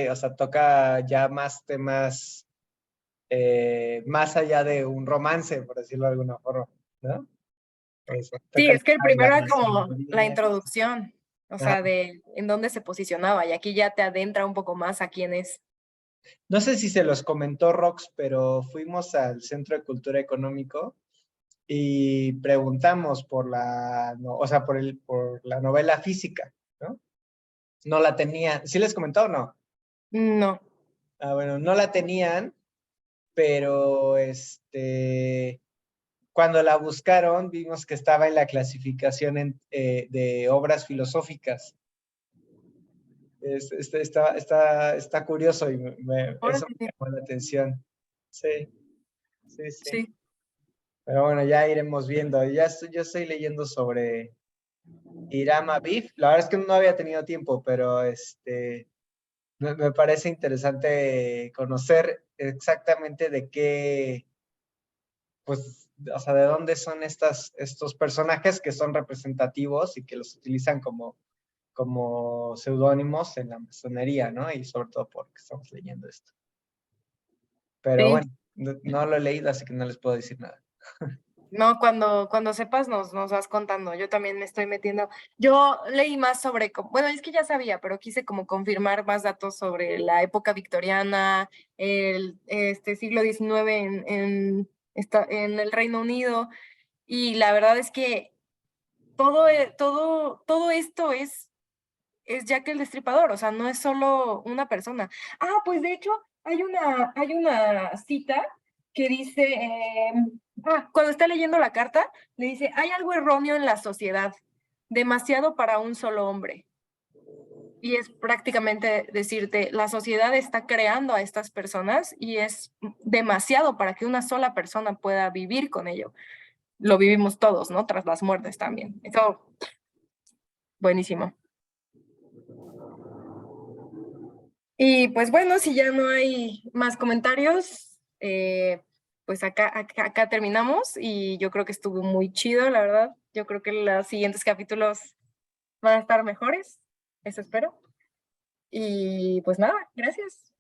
o sea, toca ya más temas más allá de un romance, por decirlo de alguna forma, ¿no? O sea, Sí, toca el es que el tema de la primero era como la masonería. introducción, o Ajá. sea, de en dónde se posicionaba, y aquí ya te adentra un poco más a quién es. No sé si se los comentó Rox, pero fuimos al Centro de Cultura Económico y preguntamos por o sea, por la novela física, ¿no? No la tenían. ¿Sí les comentó o no? No. Ah, bueno, no la tenían, pero cuando la buscaron vimos que estaba en la clasificación de obras filosóficas. Está curioso y eso me Órale. llamó la atención. Sí, sí, sí. Sí. Pero bueno, ya iremos viendo. Yo estoy leyendo sobre Hiram Abif. La verdad es que no había tenido tiempo, pero me parece interesante conocer exactamente de qué, pues, o sea, de dónde son estos personajes que son representativos y que los utilizan como seudónimos en la masonería, ¿no? Y sobre todo porque estamos leyendo esto. Pero Sí. bueno, no lo he leído, así que no les puedo decir nada. No, cuando sepas nos vas contando. Yo también me estoy metiendo. Yo leí más sobre, bueno, es que ya sabía, pero quise como confirmar más datos sobre la época victoriana, el siglo XIX en el Reino Unido. Y la verdad es que todo esto es Jack el Destripador, o sea, no es solo una persona. Ah, pues de hecho, hay una cita que dice, cuando está leyendo la carta, le dice, hay algo erróneo en la sociedad, demasiado para un solo hombre. Y es prácticamente decirte, la sociedad está creando a estas personas y es demasiado para que una sola persona pueda vivir con ello. Lo vivimos todos, ¿no? Tras las muertes también. Eso, buenísimo. Y pues bueno, si ya no hay más comentarios, pues acá terminamos y yo creo que estuvo muy chido, la verdad. Yo creo que los siguientes capítulos van a estar mejores, eso espero. Y pues nada, gracias.